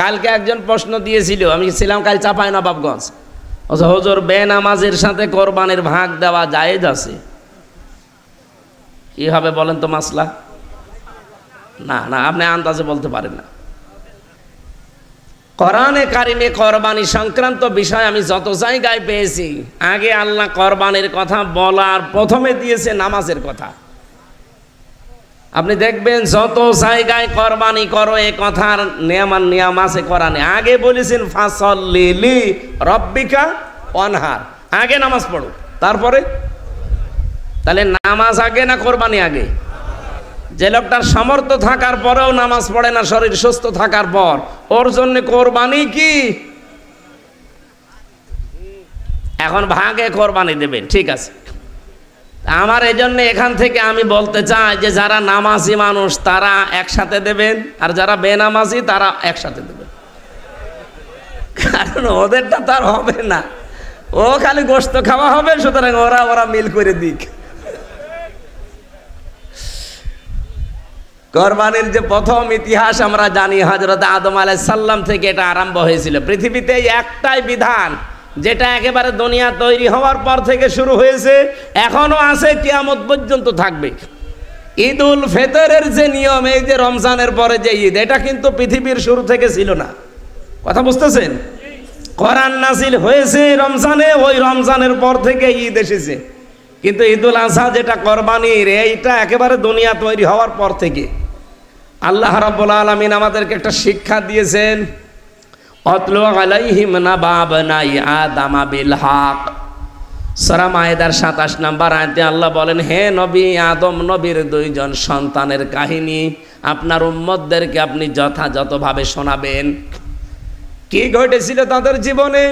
কালকে একজন প্রশ্ন দিয়েছিল, আমি ছিলাম কাল চাঁপাইনবাবগঞ্জ। হুজুর বেনামাজের সাথে কোরবানির ভাগ দেওয়া জায়েজ আছে, কি হবে বলেন তো মাসলা? না না, আপনি আন্দাজে বলতে পারেন না। কোরআনে কারিমে কোরবানি সংক্রান্ত বিষয় আমি যত জায়গায় পেয়েছি, আগে আল্লাহ কোরবানির কথা বলার প্রথমে দিয়েছে নামাজের কথা। আপনি দেখবেন যত জায়গায় কোরবানি করো এ কথার নিয়ম আছে কোরআনে। আগে বলেছেন ফাসল্লি লি রব্বিকা ওয়ানহার, আগে নামাজ পড়ো, তারপরে। তাহলে নামাজ আগে না কোরবানি আগে? যে লোকটার সামর্থ্য থাকার পরেও নামাজ পড়ে না, শরীর সুস্থ থাকার পর, ওর জন্য কোরবানি কি? এখন ভাগে কোরবানি দেবেন, ঠিক আছে। আমার এই জন্য এখান থেকে আমি বলতে চাই যে যারা নামাজি মানুষ তারা একসাথে দেবেন, আর যারা বেনামাজি তারা একসাথে দেবেন, কারণ ওদেরটা তার হবে না, ও খালি গোশত খাওয়া হবে, সুতরাং ওরা মিল করে দিক। কোরবানির যে প্রথম ইতিহাস আমরা জানি, হযরত আদম আলাইহিস সালাম থেকে এটা আরম্ভ হয়েছিল। পৃথিবীতে একটাই বিধান যেটা একেবারে দুনিয়া তৈরি হওয়ার পর থেকে শুরু হয়েছে, এখনো আছে, কিয়ামত পর্যন্ত থাকবে। ঈদ উল ফিতরের যে নিয়ম, এই যে রমজানের পরে যে ঈদ, এটা কিন্তু পৃথিবীর শুরু থেকে ছিল না। কথা বুঝতেছেন? কোরআন নাযিল হয়েছে রমজানে, ওই রমজানের পর থেকে ঈদ এসেছে। কিন্তু ঈদুল আজহা যেটা কোরবানির, এইটা একেবারে দুনিয়া তৈরি হওয়ার পর থেকে। আল্লাহ রাব্বুল আলামিন আমাদেরকে একটা শিক্ষা দিয়েছেন, অতলু আলাইহিম নাবা বনাই আদম বিল হক। সূরা মায়েদার 27 নম্বর আয়াতে আল্লাহ বলেন, হে নবী, আদম নবীর দুইজন সন্তানের কাহিনী আপনার উম্মতদেরকে আপনি যথাযথভাবে শোনাবেন। কি ঘটেছিল তাদের জীবনে?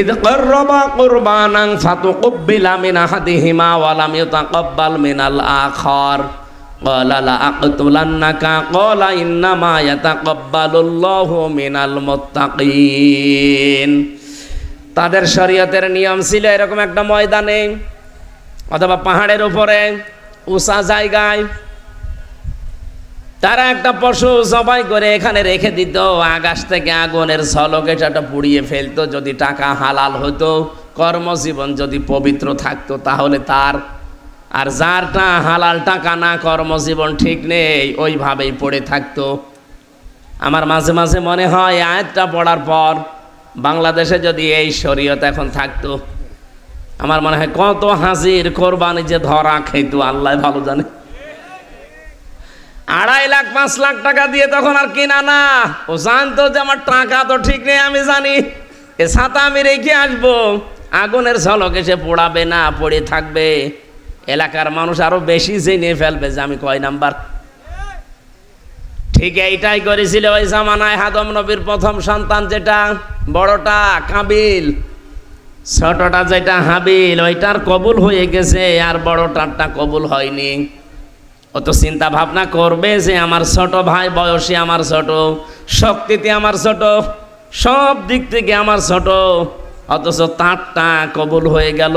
ইদ করবা কুরবানান ফাতুকবিলা মিন আহাদিহিমা ওয়া লাম ইউতাকাব্বাল মিনাল আখার ক্বালা লা আqতুলান্নাকা ক্বালা ইন্নামা ইয়াতাকাব্বালুল্লাহু মিনাল মুত্তাকিন। তাদের শরীয়তের নিয়ম ছিল এরকম একটা ময়দানে অথবা পাহাড়ের উপরে উঁচা জায়গায় তারা একটা পশু জবাই করে এখানে রেখে দিত, আকাশ থেকে আগুনের ঝলকে সেটা পুড়িয়ে ফেলতো। যদি টাকা হালাল হতো, কর্মজীবন যদি পবিত্র থাকতো তাহলে তার, আর যারটা হালাল টাকা না, কর্মজীবন ঠিক নেই, ওইভাবেই পড়ে থাকতো। আমার মাঝে মাঝে মনে হয় আয়াতটা পড়ার পর বাংলাদেশে যদি এই শরীয়ত এখন থাকতো, আমার মনে হয় কত হাজির কোরবানি যে ধরা খেতো আল্লাহ ভালো জানে। 2.5 লাখ 5 লাখ টাকা দিয়ে তখন আর কিনা না, ও জানতো যে আমার টাকা তো ঠিক নেই, আমি জানি এ ছাতা আমি রেখে আসবো, আগুনের ঝলকে সে পোড়াবে না, পড়ে থাকবে। এলাকার মানুষ আরো বেশি জেনে ফেলবে যে আমি কয় নাম্বার। ঠিক এইটাই করেছিল ওই জামানায় আদম নবীর প্রথম সন্তান যেটা বড়টা কাবিল, ছোটটা যেটা হাবিল, ওইটার কবুল হয়ে গেছে, আর বড়টারটা কবুল হয়নি। ও তো চিন্তা ভাবনা করবে যে আমার ছোট ভাই বয়সে আমার ছোট, শক্তিতে আমার ছোট, সব দিক থেকে আমার ছোট, অথচ তারটা কবুল হয়ে গেল,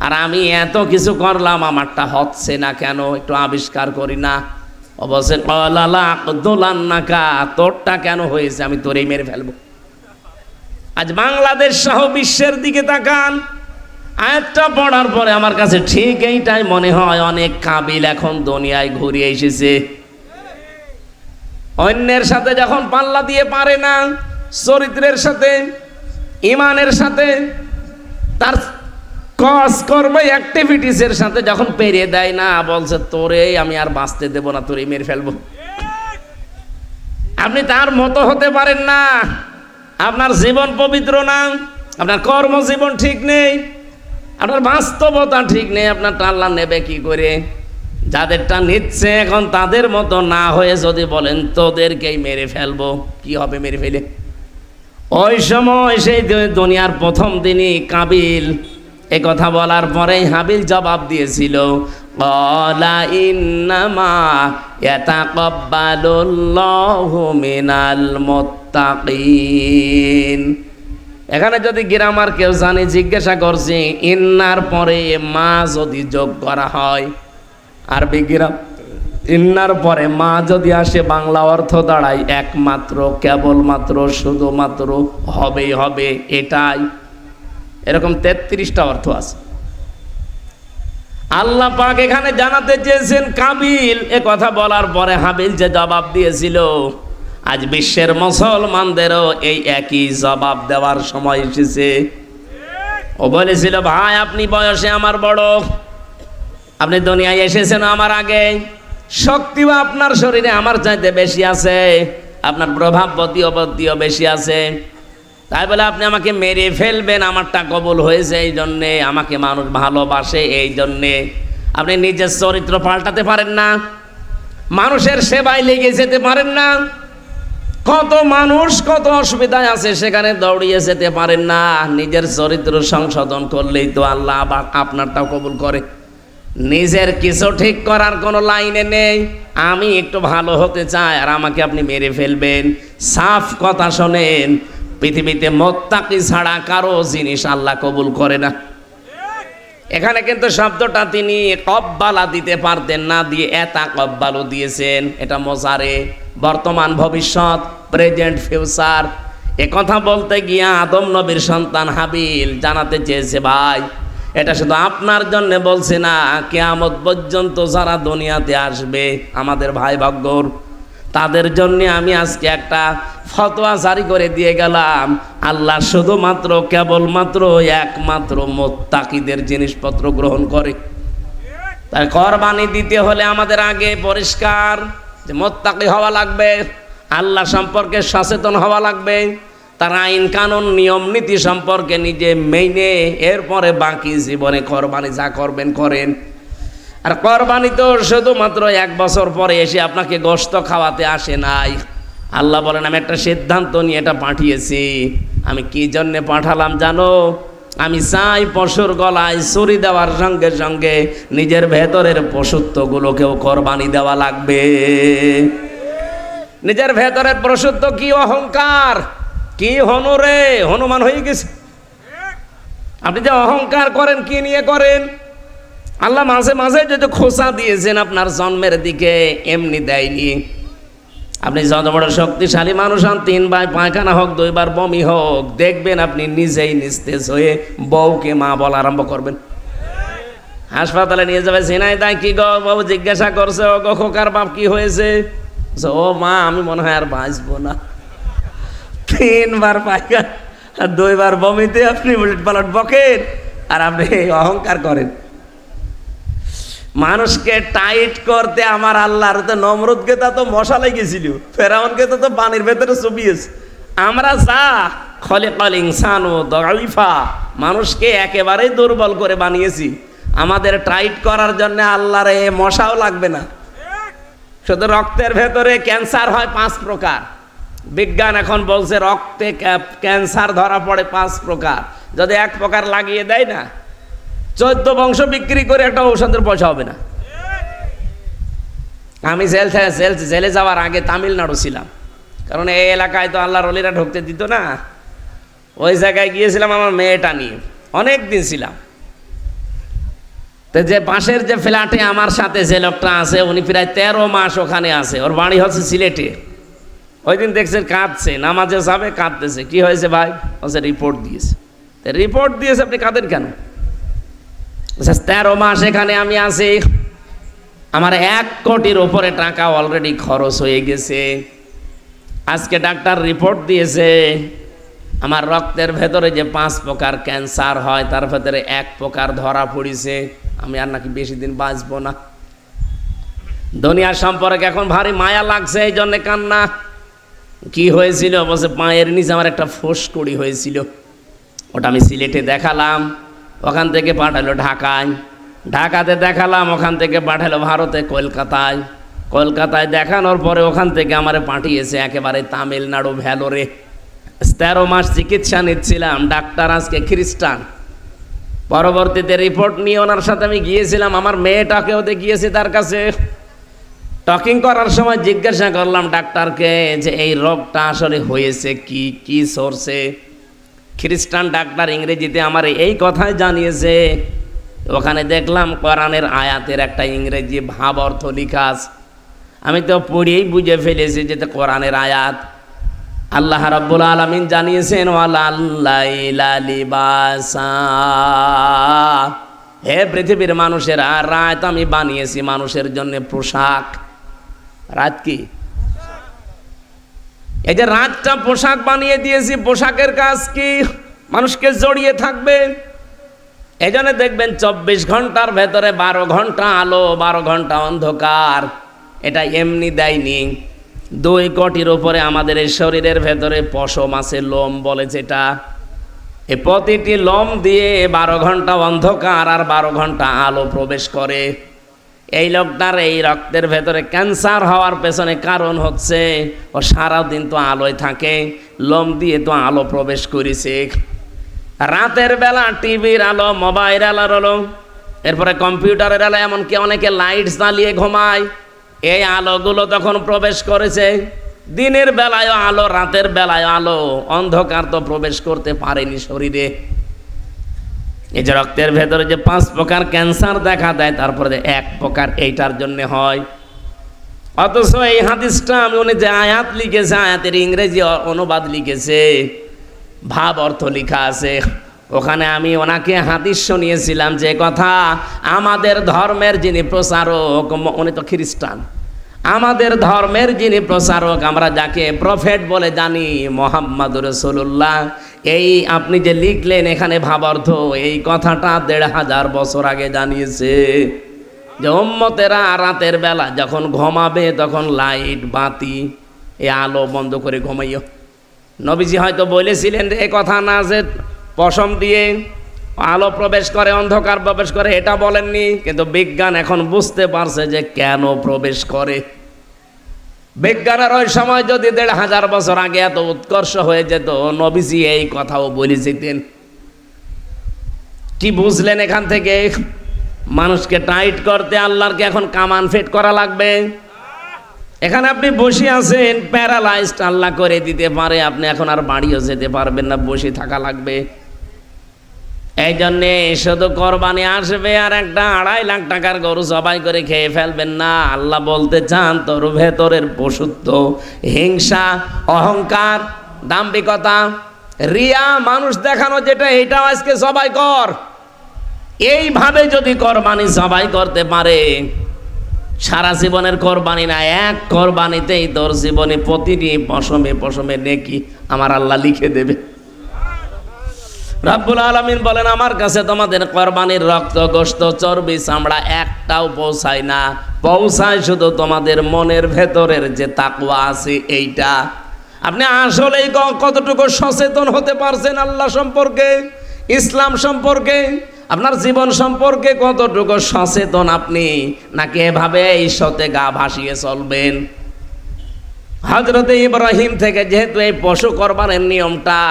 আর আমি এত কিছু করলাম, আমারটা হচ্ছে না কেন, একটু আবিষ্কার করি না? অবশ্যই তোরটা কেন হয়েছে, আমি তোরেই মেরে ফেলবো। আজ বাংলাদেশ সহ বিশ্বের দিকে তাকান, আয়াতটা পড়ার পরে আমার কাছে ঠিক এইটাই মনে হয়, অনেক কাবিল এখন দুনিয়ায় ঘুরে এসেছে। অন্যের সাথে যখন পাল্লা দিয়ে পারে না, চরিত্রের সাথে, ইমানের সাথে, তার কাজ করবে অ্যাক্টিভিটিসের সাথে যখন পেরিয়ে দেয় না, বলছে তোরে আমি আর বাঁচতে দেব না, তোরে মেরে ফেলবো। আপনি তার মতো হতে পারেন না, আপনার জীবন পবিত্র না, আপনার কর্মজীবন ঠিক নেই, আপনার বাস্তবতা ঠিক নেই, আপনার আল্লাহ নেবে কি করে? যাদেরটা নিচ্ছে এখন তাদের মতো না হয়ে যদি বলেন তোদেরকেই মেরে ফেলবো, কি হবে মেরে ফেলে? ওই সময় সেই দুনিয়ার প্রথম দিনই কাবিল এ কথা বলার পরেই হাবিল জবাব দিয়েছিল, ক্বালা ইন্নামা ইয়াতাকাব্বালুল্লাহু মিনাল মুত্তাকিন। এখানে যদি গ্রামার কেউ জানে জিজ্ঞাসা করছি, ইন্নার পরে মা যদি যোগ করা হয়, আরবি ইন্নার পরে মা যদি আসে বাংলা অর্থ দাঁড়ায় একমাত্র, কেবলমাত্র, শুধুমাত্র, হবেই হবে, এটাই। এরকম 33টা অর্থ আছে। আল্লাহ পাক এখানে জানাতে চেয়েছেন কাবিল এ কথা বলার পরে হাবিল যে জবাব দিয়েছিল, আজ বিশ্বের মুসলমানদেরও এই একই জবাব দেওয়ার সময় এসেছে। ও বলেছিল, ভাই আপনি বয়সে আমার বড়, আপনি দুনিয়ায় এসেছেন আমার আগে, শক্তিও আপনার শরীরে আমার চাইতে বেশি আছে, আপনার প্রভাব প্রতিপত্তিও বেশি আছে, তাই বলে আপনি আমাকে মেরে ফেলবেন আমারটা কবুল হয়েছে এই জন্যে, আমাকে মানুষ ভালোবাসে এই জন্যে আপনি নিজের চরিত্র পাল্টাতে পারেন না, মানুষের সেবায় লেগে যেতে পারেন না, কত মানুষ কত অসুবিধায় আছে সেখানে দৌড়িয়ে যেতে পারেন না, নিজের চরিত্র সংশোধন করলেই তো আল্লাহ আবার আপনারটাও কবুল করে। নিজের কিছু ঠিক করার কোনো লাইনে নেই, আমি একটু ভালো হতে চাই আর আমাকে আপনি মেরে ফেলবেন। সাফ কথা শোনেন, পৃথিবীতে মুত্তাকি ছাড়া কারো জিনিস আল্লাহ কবুল করে না। এখানে কিন্তু শব্দটা তিনি কব্বালা দিতে পারতেন না, দিয়ে এতা কব্বালও দিয়েছেন। এটা মোজারে, বর্তমান ভবিষ্যৎ, প্রেজেন্ট ফিউচার। এ কথা বলতে গিয়ে আদম নবীর সন্তান হাবিল জানাতে চেয়েছে, ভাই এটা শুধু আপনার জন্য বলছে না, কিয়ামত পর্যন্ত যারা দুনিয়াতে আসবে আমাদের ভাই ভাগ্যর, তাদের জন্য আমি আজকে একটা ফতোয়া জারি করে দিয়ে গেলাম, আল্লাহ শুধুমাত্র কেবলমাত্র একমাত্র মুত্তাকিদের জিনিসপত্র গ্রহণ করে। তাই কোরবানি দিতে হলে আমাদের আগে পরিষ্কার যে মুত্তাকি হওয়া লাগবে, আল্লাহ সম্পর্কে সচেতন হওয়া লাগবে, তার আইন কানুন নিয়ম নীতি সম্পর্কে নিজে মেনে এরপরে বাকি জীবনে কোরবানি যা করবেন করেন। আর কোরবানি তো শুধুমাত্র 1 বছর পরে এসে আপনাকে গোশত খাওয়াতে আসে নাই। আল্লাহ বলেন, আমি একটা সিদ্ধান্ত নিয়ে এটা পাঠিয়েছি। আমি কি জন্যে পাঠালাম জানো? আমি চাই পশুর গলায় ছুরি দেওয়ার সঙ্গে সঙ্গে নিজের ভেতরের পশুত্বগুলোকেও কোরবানি দেওয়া লাগবে। নিজের ভেতরের পশুত্ব কি অহংকার, কি হনুরে, হনুমান হয়ে গেছে। আপনি যে অহংকার করেন কি নিয়ে করেন? আল্লাহ মাঝে মাঝে যদি খোঁচা দিয়েছেন আপনার জন্মের দিকে, এমনি দেয়নি। আপনি যত বড় শক্তিশালী মানুষ হন, 3 বার পায়খানা হোক, 2 বার বমি হোক, দেখবেন আপনি নিজেই নিস্তেজ হয়ে বউকে মা বলা আরম্ভ করবেন। হাসপাতালে নিয়ে যাবে, সিনাই তাই কি গো বাবু, জিজ্ঞাসা করছে ও গো খোকার বাপ কি হয়েছে? ও মা আমি মনে হয় আর বাঁচবো না। 3 বার পায়খানা আর 2 বার বমিতে আপনি উলট পালট বকেন আর আপনি অহংকার করেন। মানুষকে টাইট করতে আমার আল্লাহর তো নমরুদকে তো মশা লেগেছিল, ফেরাউনকে তো পানির ভেতরে চুপিয়েছে। আমরা যা খলিকাল ইনসানু দাইফা, মানুষকে একেবারেই দুর্বল করে বানিয়েছি। আমাদের টাইট করার জন্য আল্লাহর এ মশাও লাগবে না। শুধু রক্তের ভেতরে ক্যান্সার হয় 5 প্রকার। বিজ্ঞান এখন বলছে রক্তে ক্যান্সার ধরা পড়ে 5 প্রকার। যদি 1 প্রকার লাগিয়ে দেয় না, 14 বংশ বিক্রি করে একটা ঔষধের পয়সা হবে না। আমি জেলে যাওয়ার আগে তামিলনাড়ু ছিলাম, কারণ এই এলাকায় তো আল্লাহর ওলিরা ঢুকতে দিত না। ওই জায়গায় গিয়েছিলাম আমার মেয়েটা নিয়ে, অনেক দিন ছিলাম। তো যে পাশের যে ফ্ল্যাটে আমার সাথে যে লোকটা আছে, উনি প্রায় 13 মাস ওখানে আছে। ওর বাড়ি হচ্ছে সিলেটে। ওই দিন দেখছেন কাঁদছে, নামাজে যাবে কাঁদতেছে। কি হয়েছে ভাই? বলছে রিপোর্ট দিয়েছে। রিপোর্ট দিয়েছে, আপনি কাঁদেন কেন? 13 মাস এখানে আমি আছি, আমার 1 কোটির উপরে টাকা অলরেডি খরচ হয়ে গেছে। আজকে ডাক্তার রিপোর্ট দিয়েছে আমার রক্তের ভেতরে যে 5 প্রকার ক্যান্সার হয়, তার ভেতরে 1 প্রকার ধরা পড়েছে। আমি আর নাকি বেশি দিন বাঁচবো না। দুনিয়ার সম্পর্কে এখন ভারী মায়া লাগছে, এই জন্যে কান্না। কি হয়েছিল? বলছে পায়ের নিচে আমার একটা ফুসকুড়ি হয়েছিল, ওটা আমি সিলেটে দেখালাম, ওখান থেকে পাঠালো ঢাকায়, ঢাকাতে দেখালাম, ওখান থেকে পাঠালো ভারতে কলকাতায়, কলকাতায় দেখানোর পরে ওখান থেকে আমারে পাঠিয়েছে একেবারে তামিলনাড়ু ভ্যালোরে। 13 মাস চিকিৎসা নিচ্ছিলাম। ডাক্তার আজকে খ্রিস্টান। পরবর্তীতে রিপোর্ট নিয়ে ওনার সাথে আমি গিয়েছিলাম, আমার মেয়েটাকেও গিয়েছি তার কাছে। টকিং করার সময় জিজ্ঞাসা করলাম ডাক্তারকে যে এই রোগটা আসলে হয়েছে কি, কি সোর্সে। খ্রিস্টান ডাক্তার ইংরেজিতে আমার এই কথাই জানিয়েছে। ওখানে দেখলাম কোরআনের আয়াতের একটা ইংরেজি ভাব অর্থ লেখা আছে। আমি তো পড়েই বুঝে ফেলেছি যে কোরআনের আয়াত। আল্লাহ রাব্বুল আলামিন জানিয়েছেন ওয়ালাল্লাইলা লিবাসা, হে পৃথিবীর মানুষেরা, রাত আমি বানিয়েছি মানুষের জন্য পোশাক। রাত কি? এই যে রাতটা পোশাক বানিয়ে দিয়েছি, পোশাকের কাজ কি? মানুষকে জড়িয়ে থাকবে। এই জন্য দেখবেন 24 ঘন্টার ভেতরে 12 ঘন্টা আলো, 12 ঘন্টা অন্ধকার। এটা এমনি দেয়নি। 2 কোটির উপরে আমাদের এই শরীরের ভেতরে পশম আছে, লোম বলে যেটা। এই প্রতিটি লোম দিয়ে 12 ঘন্টা অন্ধকার আর 12 ঘন্টা আলো প্রবেশ করে। এই লোকটার এই রক্তের ভেতরে ক্যান্সার হওয়ার পেছনে কারণ হচ্ছে ও সারাদিন তো আলোয় থাকে, লোম দিয়ে তো আলো প্রবেশ করেছে। রাতের বেলা টিভির আলো, মোবাইল আলো, এরপরে কম্পিউটারের আলো, এমনকি অনেকে লাইট জ্বালিয়ে ঘুমায়। এই আলোগুলো তখন প্রবেশ করেছে। দিনের বেলায় আলো, রাতের বেলায় আলো, অন্ধকার তো প্রবেশ করতে পারেনি শরীরে। এই যে রক্তের ভেতরে যে 5 প্রকার ক্যান্সার দেখা দেয়, তারপরে 1 প্রকার এইটার জন্য হয়। অথচ এই হাদিসটা উনি যে আয়াত লিখেছে, আয়াতের ইংরেজি অনুবাদ লিখেছে, ভাব অর্থ লেখা আছে ওখানে। আমি ওনাকে হাদিস শুনিয়েছিলাম যে কথা, আমাদের ধর্মের যিনি প্রচারক, উনি তো খ্রিস্টান, আমাদের ধর্মের যিনি প্রচারক, আমরা যাকে প্রফেট বলে জানি, মুহাম্মদুর রাসূলুল্লাহ, এই আপনি যে লিখলেন এখানে ভাবার্থ, এই কথাটা 1500 বছর আগে জানিয়েছে যে উম্মতেরা রাতের বেলা যখন ঘুমাবে তখন লাইট বাতি এই আলো বন্ধ করে ঘুমাইও। নবীজি হয়তো বলেছিলেন এই কথা না যে পশম দিয়ে আলো প্রবেশ করে, অন্ধকার প্রবেশ করে, এটা বলেননি। কিন্তু বিজ্ঞান এখন বুঝতে পারছে যে কেন প্রবেশ করে। বিজ্ঞানের ওই সময় যদি 1500 বছর আগে এত উৎকর্ষ হয়ে যেত, নবীজি এই কথাও বলে যেতেন। কি বুঝলেন এখান থেকে? মানুষকে টাইট করতে আল্লাহরকে এখন কামান ফিট করা লাগবে। এখানে আপনি বসে আছেন, প্যারালাইজড আল্লাহ করে দিতে পারে, আপনি এখন আর বাড়িও যেতে পারবেন না, বসে থাকা লাগবে। এই জন্যে শুধু কোরবানি আসবে আর একটা 2.5 লাখ টাকার গরু জবাই করে খেয়ে ফেলবেন না। আল্লাহ বলতে চান তোর ভেতরের পশুত্ব, হিংসা, অহংকার, দাম্ভিকতা, রিয়া, মানুষ দেখানো, যেটা এটাও আজকে জবাই কর। এইভাবে যদি কোরবানি জবাই করতে পারে, সারা জীবনের কোরবানি না, এক কোরবানিতেই তোর জীবনে প্রতিটি পশমে পশমে নেকি আমার আল্লাহ লিখে দেবে। রব্বুল আলামিন বলেন, আমার কাছে তোমাদের কোরবানির রক্ত, গোশত, চর্বি, চামড়া একটাও পৌঁছায় না, পৌঁছায় শুধু তোমাদের মনের ভেতরের যে তাকওয়া আছে এইটা। আপনি আসলেই কতটুকু সচেতন হতে পারছেন আল্লাহ সম্পর্কে, ইসলাম সম্পর্কে, আপনার জীবন সম্পর্কে কতটুকু সচেতন আপনি, নাকি এভাবে ঈশ্বরতে গা ভাসিয়ে চলবেন? হযরত ইব্রাহিম থেকে যেহেতু এই পশু কোরবানির নিয়মটা,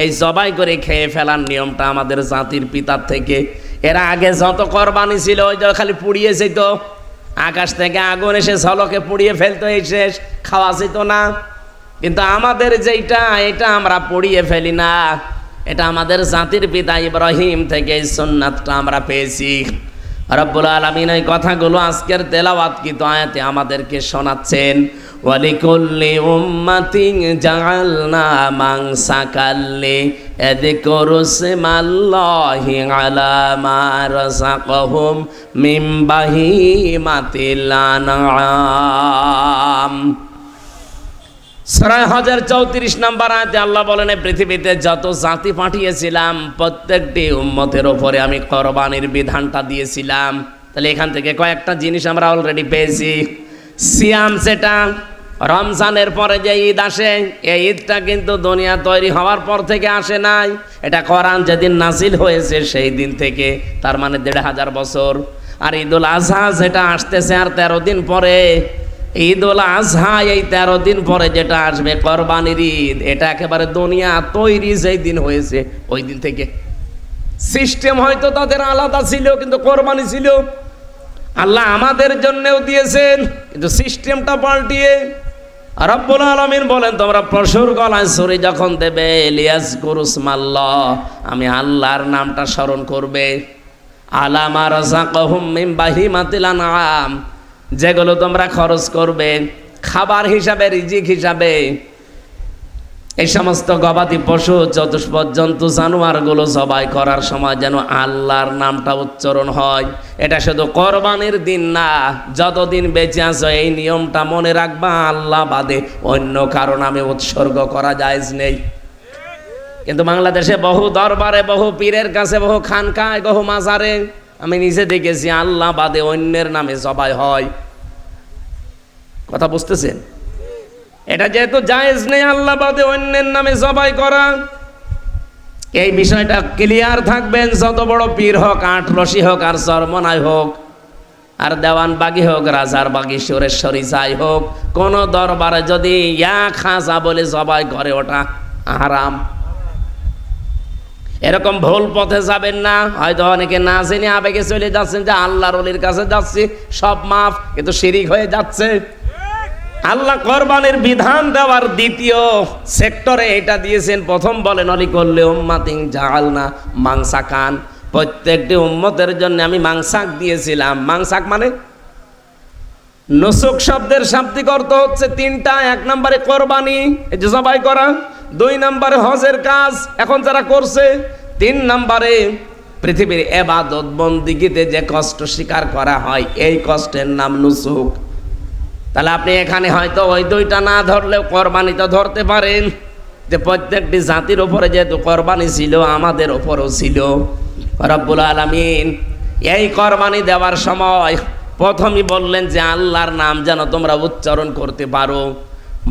এই জবাই করে খেয়ে ফেলার নিয়মটা আমাদের জাতির পিতার থেকে, এর আগে যত কোরবানি ছিল ওই যে খালি পুড়িয়ে যেত, আকাশ থেকে আগুন এসে ঝলকে পুড়িয়ে ফেলতো, এই শেষ, খাওয়া যেত না। কিন্তু আমাদের যেটা, এটা আমরা পুড়িয়ে ফেলি না, এটা আমাদের জাতির পিতা ইব্রাহিম থেকে এই সুন্নাতটা আমরা পেয়েছি। রব্বুল আলামিন এই কথাগুলো আজকের তেলাওয়াতকৃত আয়াতে আমাদেরকে শোনাচ্ছেন। ওয়ালিকুল্লি উম্মাতিন জাআলনা মানসাকাল লিয়াযকুরু ইসমাল্লাহি আলা মা রাযাকাহুম মিন বাহিমাতিল আনআম। সূরা হজের 34 নম্বর আয়াতে আল্লাহ বলেন, পৃথিবীতে যত জাতি পাঠিয়েছিলাম প্রত্যেকটি উম্মতের উপরে আমি কোরবানির বিধানটা দিয়েছিলাম। তাহলে এখান থেকে কয়েকটা জিনিস আমরা অলরেডি পেয়েছি। সিয়াম, সেটা রমজানের পরে যে ঈদ আসে, এই ঈদটা কিন্তু দুনিয়া তৈরি হওয়ার পর থেকে আসে নাই, এটা কোরআন যেদিন নাজিল হয়েছে সেই দিন থেকে, তার মানে 1500 বছর। আর ঈদুল আজহা যেটা আসতেছে আর 13 দিন পরে, ঈদুল আজহা এই 13 দিন পরে যেটা আসবে কোরবানির ঈদ, এটা একেবারে দুনিয়া তৈরি যেই দিন হয়েছে ওই দিন থেকে। সিস্টেম হয়তো তাদের আলাদা ছিল, কিন্তু কোরবানি ছিল। আল্লাহ আমাদের জন্যও দিয়েছেন, কিন্তু সিস্টেমটা পাল্টিয়ে। রব্বুল আলামিন বলেন, তোমরা পশুর গলায় ছুরি যখন দেবে, লিয়াযকুরু ইসমাল্লাহ, আমি আল্লাহর নামটা স্মরণ করবে, আলা মা রাযাকাহুম মিন বাহিমাতিল আনআম, যেগুলো তোমরা খরচ করবে খাবার হিসাবে, রিজিক হিসাবে, এই সমস্ত গবাদি পশু, চতুষ্পদ জন্তু, জানোয়ারগুলো জবাই করার সময় যেন আল্লাহর নামটা উচ্চারণ হয়। এটা শুধু কোরবানির দিন না, যতদিন বেঁচে আছো এই নিয়মটা মনে রাখবা, আল্লাহ বাদে অন্য কারো নামে উৎসর্গ করা জায়েজ নেই। কিন্তু বাংলাদেশে বহু দরবারে, বহু পীরের কাছে, বহু খানকায়, বহু মাজারে আমি নিজে দেখেছি আল্লাহ বাদে অন্যের নামে জবাই হয়। কথা বুঝতেছেন? এটা যেহেতু জায়েজ নেই আল্লাহ বাদে অন্যের নামে জবাই করা, এই বিষয়টা ক্লিয়ার থাকবেন। যত বড় পীর হোক, আটরশি হোক, আর চরমনাই হোক, আর দেওয়ান বাগি হোক, রাজার বাগি, সুরেশ্বরী যাই হোক, কোন দরবারে যদি ইয়া খাজা বলে জবাই করে ওটা হারাম। এরকম ভুল পথে যাবেন না। হয়তো অনেকে না জেনে আবেগে চলে যাচ্ছেন যে আল্লাহর ওলির কাছে যাচ্ছি, সব মাফ, কিন্তু শিরিক হয়ে যাচ্ছে। আল্লাহ কোরবানির বিধান দেওয়ার দ্বিতীয় সেক্টরে এটা দিয়েছেন। প্রথম বলেন অলি করলে উম্মাতিন জাআলনা মাংসাকান, প্রত্যেকটি উম্মতের জন্য আমি মাংসাক দিয়েছিলাম। মাংসাক মানে নুসুক শব্দের শাব্দিক অর্থ হচ্ছে তিনটা। এক নম্বরে কোরবানি, এই যে জবাই করা। দুই নম্বরে হজের কাজ এখন যারা করছে। তিন নম্বরে পৃথিবীর ইবাদত বন্দিগিতে যে কষ্ট স্বীকার করা হয়, এই কষ্টের নাম নুসুক। তাহলে আপনি এখানে হয়তো ওই দুইটা না ধরলেও কোরবানি তো ধরতে পারেন, যে প্রত্যেকটি জাতির উপরে যেহেতু কোরবানি ছিল, আমাদের উপরও ছিল। রব্বুল আলামিন এই কোরবানি দেওয়ার সময় প্রথমেই বললেন যে আল্লাহর নাম যেন তোমরা উচ্চারণ করতে পারো।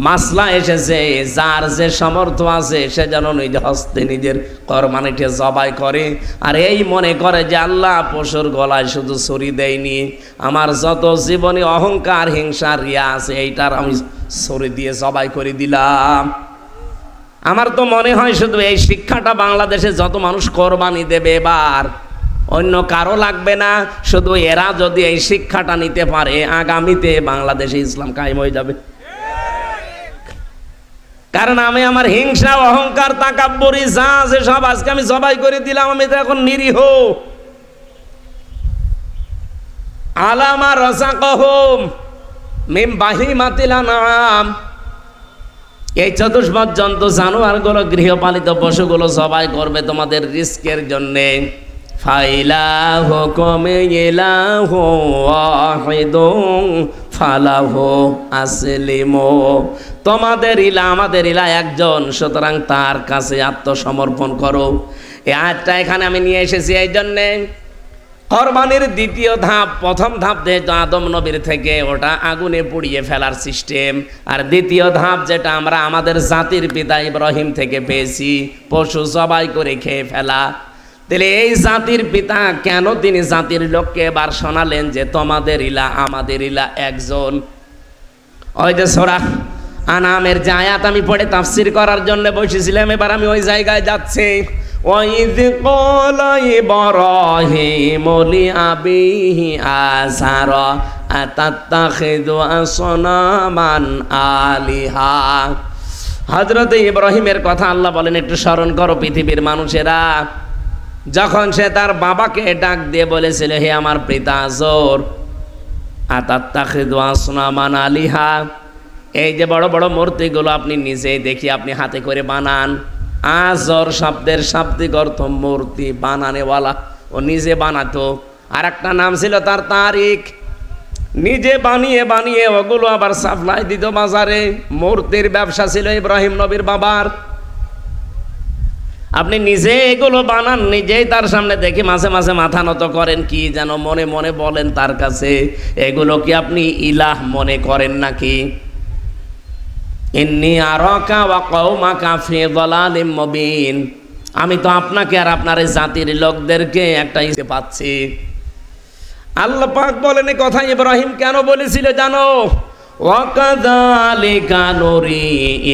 মাসলা এসেছে, যার যে সামর্থ্য আছে সে যেন নিজ হস্তে নিজের কোরবানিটা জবাই করে, আর এই মনে করে যে আল্লাহ পশুর গলায় শুধু ছুরি দেয়নি, আমার যত জীবনে অহংকার, হিংসা, রিয়া আছে এইটার আমি ছুরি দিয়ে জবাই করে দিলাম। আমার তো মনে হয় শুধু এই শিক্ষাটা বাংলাদেশে যত মানুষ কোরবানি দেবে এবার, অন্য কারো লাগবে না। শুধু এরা যদি এই শিক্ষাটা নিতে পারে, আগামীতে বাংলাদেশে ইসলাম কায়েম হয়ে যাবে। কারণ আমি আমার হিংসা, অহংকার, তাকাব্বুরি যা আছে সব আজকে আমি জবাই করে দিলাম। আমি তো এখন নিরীহ। আলামা রাযাকাহুম মিন বাহিমাতিল আনআম, এই চতুষ্পদ জন্তু, জানোয়ারগুলো, গৃহপালিত পশুগুলো জবাই করবে তোমাদের রিস্কের জন্যে। ফাইলাহুকুম ইলাহু ওয়াহিদুন ফালাহু আসলিমু, তোমাদের ইলা আমাদের ইলা একজন, সুতরাং তার কাছে আত্মসমর্পণ করো। এই আয়াতটা এখানে আমি নিয়ে এসেছি এই জন্যে। কোরবানির দ্বিতীয় ধাপ, প্রথম ধাপ যেহেতু আদম নবীর থেকে, ওটা আগুনে পুড়িয়ে ফেলার সিস্টেম। আর দ্বিতীয় ধাপ যেটা আমরা আমাদের জাতির পিতা ইব্রাহিম থেকে পেয়েছি, পশু জবাই করে খেয়ে ফেলা। তাহলে এই জাতির পিতা কেন তিনি জাতির লোককে এবার শোনালেন যে তোমাদের ইলা আমাদের ইলা একজন? ওই যে সূরা আনামের যে আয়াত আমি পড়ে তাফসীর করার জন্য বসেছিলাম, এবার আমি ওই জায়গায় যাচ্ছি। ওয়াইয ক্বালা ইব্রাহিমু লিআবিহি আযারা আতাত্তাখিযু আসনামান আলিহা। হযরত ইব্রাহিমের কথা আল্লাহ বলেন, একটু স্মরণ করো পৃথিবীর মানুষেরা, যখন সে তার বাবাকে ডাক দিয়ে বলেছিল, হে আমার পিতা আজর, আতাত্তাখিযু আসনামান আলিহা, এই যে বড় বড় মূর্তিগুলো আপনি নিজেই দেখি আপনি হাতে করে বানান। আজর শব্দের শাব্দিক অর্থ মূর্তি বানানেওয়ালা, ও নিজে বানাতো। আর একটা নাম ছিল তার তারিক, নিজে বানিয়ে বানিয়ে ওগুলো আবার সাপ্লাই দিত বাজারে। মূর্তির ব্যবসা ছিল ইব্রাহিম নবীর বাবার। আপনি নিজে এগুলো বানান, নিজেই তার সামনে দেখি মাঝে মাঝে মাথা নত করেন, কি যেন মনে মনে বলেন তার কাছে, এগুলো কি আপনি ইলাহ মনে করেন নাকি? ইন্নী আরাকা ওয়া কওমাকা ফি যালালিম মুবিন, আমি তো আপনাকে আর আপনার জাতির লোকদেরকে একটা পাচ্ছি। আল্লাহ পাক বলেন এই কথা ইব্রাহিম কেন বলেছিল জানো? ওয়াকাযালিকা নুরি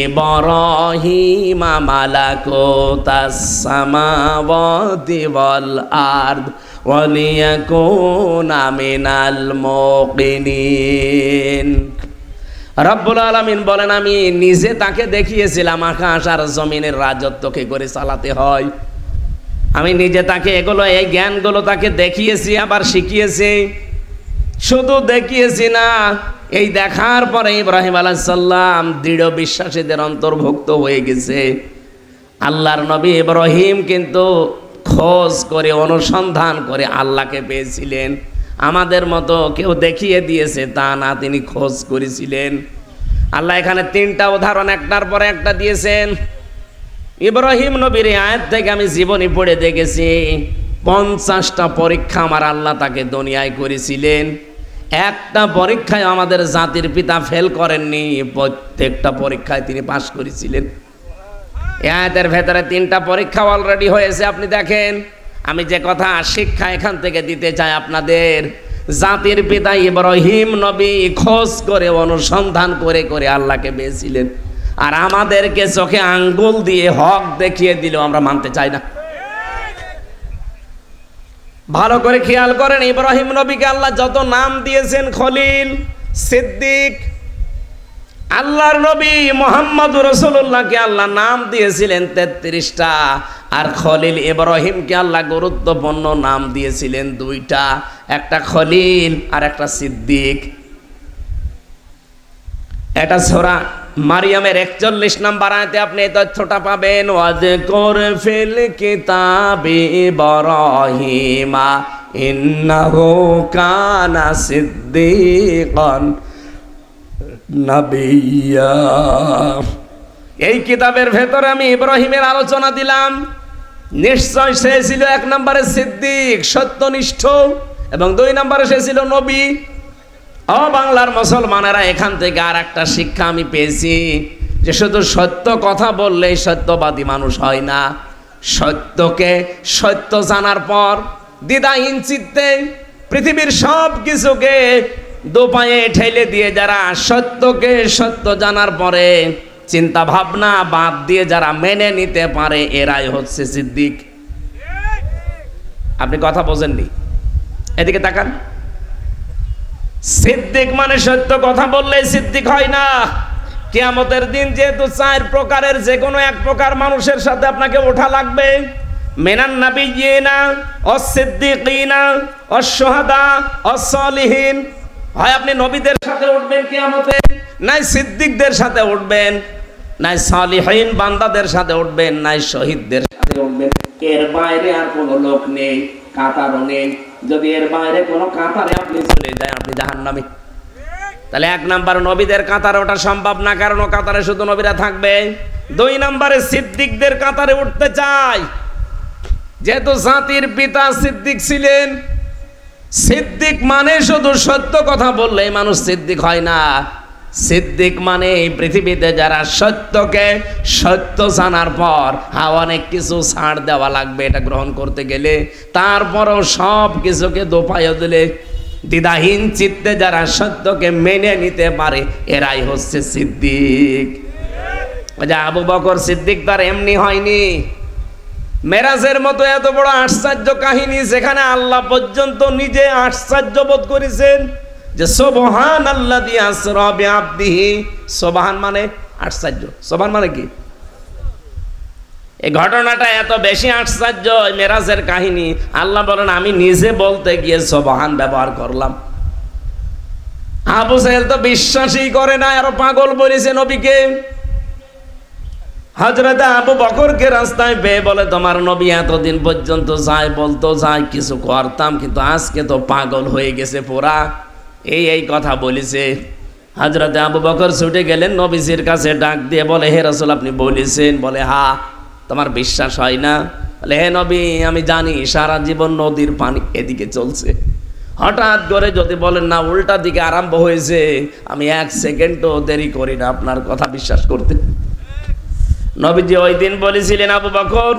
ইব্রাহিমা মালাকুতাস সামাওয়াতি ওয়াল আরদ ওয়া লিয়াকুনা মিনাল মুকিনিন। রব্বুল আলামিন বলেন, আমি নিজে তাকে দেখিয়েছিলাম আকাশ আর জমিনের রাজত্বকে করে চালাতে হয়। আমি নিজে তাকে এগুলো, এই জ্ঞানগুলো তাকে দেখিয়েছি, আবার শিখিয়েছি। শুধু দেখিয়েছি না, এই দেখার পরে ইব্রাহিম আলাইহিস সালাম দৃঢ় বিশ্বাসীদের অন্তর্ভুক্ত হয়ে গেছে। আল্লাহর নবী ইব্রাহিম কিন্তু খোঁজ করে অনুসন্ধান করে আল্লাহকে পেয়েছিলেন। আমাদের মতো কেউ দেখিয়ে দিয়েছে তা না, তিনি খোঁজ করেছিলেন। আল্লাহ এখানে তিনটা উদাহরণ একটার পরে একটা দিয়েছেন। ইব্রাহিম নবীর আয়াত থেকে আমি জীবনী পড়ে দেখেছি 50টা পরীক্ষা আমার আল্লাহ তাকে দুনিয়ায় করেছিলেন। একটা পরীক্ষায় আমাদের জাতির পিতা ফেল করেননি, প্রত্যেকটা পরীক্ষায় তিনি পাশ করেছিলেন। এই আয়াতের ভেতরে তিনটা পরীক্ষা অলরেডি হয়েছে। আপনি দেখেন, আমি যে কথা শিক্ষা এখান থেকে দিতে চাই আপনাদের, জাতির পিতা ইব্রাহিম নবী খোঁজ করে অনুসন্ধান করে করে আল্লাহকে পেয়েছিলেন। আর আমাদেরকে চোখে আঙ্গুল দিয়ে হক দেখিয়ে দিলেও আমরা মানতে চাই না। ভালো করে খেয়াল করেন, ইব্রাহিম নবীকে আল্লাহ যত নাম দিয়েছেন, খলিল, সিদ্দিক, আল্লাহর নবী মুহাম্মদুর রাসূলুল্লাহকে আল্লাহ নাম দিয়েছিলেন 33টা, আর খলিল ইব্রাহিমকে আল্লাহ গুরুত্বপূর্ণ নাম দিয়েছিলেন 2টা, একটা খলিল আর একটা সিদ্দিক। এটা সূরা মারিয়ামের 41 নম্বর আয়াতে আপনি এই তথ্যটা পাবেন। ওয়াযকুর ফিল কিতাবি ইব্রাহিমা ইন্নাহু কানা সিদ্দিকান নাবিয়্যা। এই কিতাবের ভেতরে আমি ইব্রাহিমের আলোচনা দিলাম। নিশ্চয় সে ছিল 1 নম্বরে সিদ্দিক, সত্যনিষ্ঠ, এবং 2 নম্বরে সে ছিল নবী। ও বাংলার মুসলমানেরা, এখান থেকে আর একটা শিক্ষা আমি পেয়েছি যে শুধু সত্য কথা বললেই সত্যবাদী মানুষ হয় না। সত্যকে সত্য জানার পর দ্বিধাহীন চিত্তে পৃথিবীর সব কিছুকে দোপায়ে ঠেলে দিয়ে যারা সত্যকে সত্য জানার পরে চিন্তা ভাবনা বাদ দিয়ে যারা মেনে নিতে পারে, এরাই হচ্ছে সিদ্দিক। আপনি কথা বোঝেননি, এদিকে তাকান। সিদ্দিক মানে সত্য কথা বললেই সিদ্দিক হয় না। কিয়ামতের দিন যেহেতু 4 প্রকারের যে কোনো এক প্রকার মানুষের সাথে আপনাকে ওঠা লাগবে। মিনান নাবিয়্যিনা ওয়াস-সিদ্দিকিনা ওয়াশ-শুহাদা ওয়াস-সালিহিন। হয় আপনি নবীদের সাথে উঠবেন কিয়ামতে, নাই সিদ্দিকদের সাথে উঠবেন, নাই সালিহিন বান্দাদের সাথে উঠবেন, নাই শহীদদের সাথে উঠবেন। এর বাইরে আর কোনো লোক নেই, কাতারও নেই। যদি এর বাইরে কোনো কাতারে আপনি চলে যায়, আপনি জাহান্নামী। তাহলে 1 নম্বর নবীদের কাতারে ওঠা সম্ভব না, কারণ ও কাতারে শুধু নবীরা থাকবে। 2 নম্বরে সিদ্দিকদের কাতারে উঠতে চাই, যেহেতু জাতির পিতা সিদ্দিক ছিলেন। সিদ্দিক মানে শুধু সত্য কথা বললেই মানুষ সিদ্দিক হয় না। সিদ্দিক মানে এই পৃথিবীতে যারা সত্যকে সত্য জানার পর অনেক কিছু ছাড় দেওয়া লাগবে এটা গ্রহণ করতে গেলে, তারপরও সব কিছুকে দোপায় দিলে দ্বিধাহীন চিত্তে যারা সত্যকে মেনে নিতে পারে, এরাই হচ্ছে সিদ্দিক। আবু বকর সিদ্দিক তার এমনি হয়নি। মেরাজের মতো এত বড় আশ্চর্য কাহিনী, যেখানে আল্লাহ পর্যন্ত নিজে আশ্চর্য বোধ করেছেন যে সুবহানাল্লাযী আসরা বিআবদিহি। সুবহান মানে আশ্চর্য, সুবহান মানে কি? এই ঘটনাটা এত বেশি আশ্চর্য, মেরাজের কাহিনী, আল্লাহ বলেন আমি নিজে বলতে গিয়ে সুবহান ব্যবহার করলাম। আবু জাহেল তো বিশ্বাসই করে না, আরো পাগল বলেছে নবীকে। হযরত আবু বকরকে রাস্তায় পেয়ে বলে, তোমার নবী এতদিন পর্যন্ত যায় বলতো, যায় কিছু করতাম, কিন্তু আজকে তো পাগল হয়ে গেছে পুরা। এই কথা বলেছে। হযরত আবু বকর ছুটে গেলেন নবীজির কাছে, ডাক দিয়ে বলে, হে রাসূল আপনি বলেছেন? বলে হ্যাঁ। তোমার বিশ্বাস হয় না? বলে হে নবী, আমি জানি সারা জীবন নদীর পানি এদিকে চলছে, হঠাৎ করে যদি বলেন না উল্টা দিকে আরম্ভ হয়েছে, আমি 1 সেকেন্ডও দেরি করি না আপনার কথা বিশ্বাস করতে। নবীজি ওই দিন বলেছিলেন, আবু বকর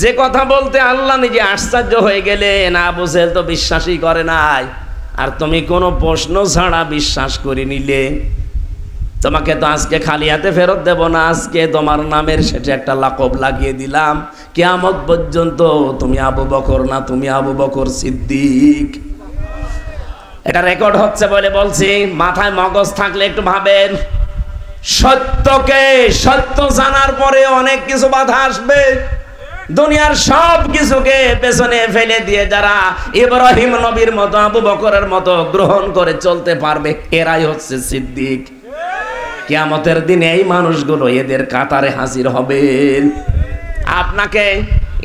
যে কথা বলতে আল্লাহ নিজে আশ্চর্য হয়ে গেলেন, আবু জাহেল তো বিশ্বাসই করে নাই, আর তুমি কোনো প্রশ্ন ছাড়া বিশ্বাস করে নিলে। তোমাকে তো আজকে খালি হাতে ফেরত দেব না, আজকে তোমার নামের সেটা একটা লাকব লাগিয়ে দিলাম, কিয়ামত পর্যন্ত তুমি আবু বকর না, তুমি আবু বকর সিদ্দিক। এটা রেকর্ড হচ্ছে বলে বলছি, মাথায় মগজ থাকলে একটু ভাবেন। সত্যকে সত্য জানার পরে অনেক কিছু বাধা আসবে। দুনিয়ার সব কিছুকে পেছনে ফেলে দিয়ে যারা ইব্রাহিম নবীর মতো আবু বকরের মতো গ্রহণ করে চলতে পারবে, এরাই হচ্ছে সিদ্দিক। কিয়ামতের দিনে এই মানুষগুলো এদের কাতারে হাজির হবেন। আপনাকে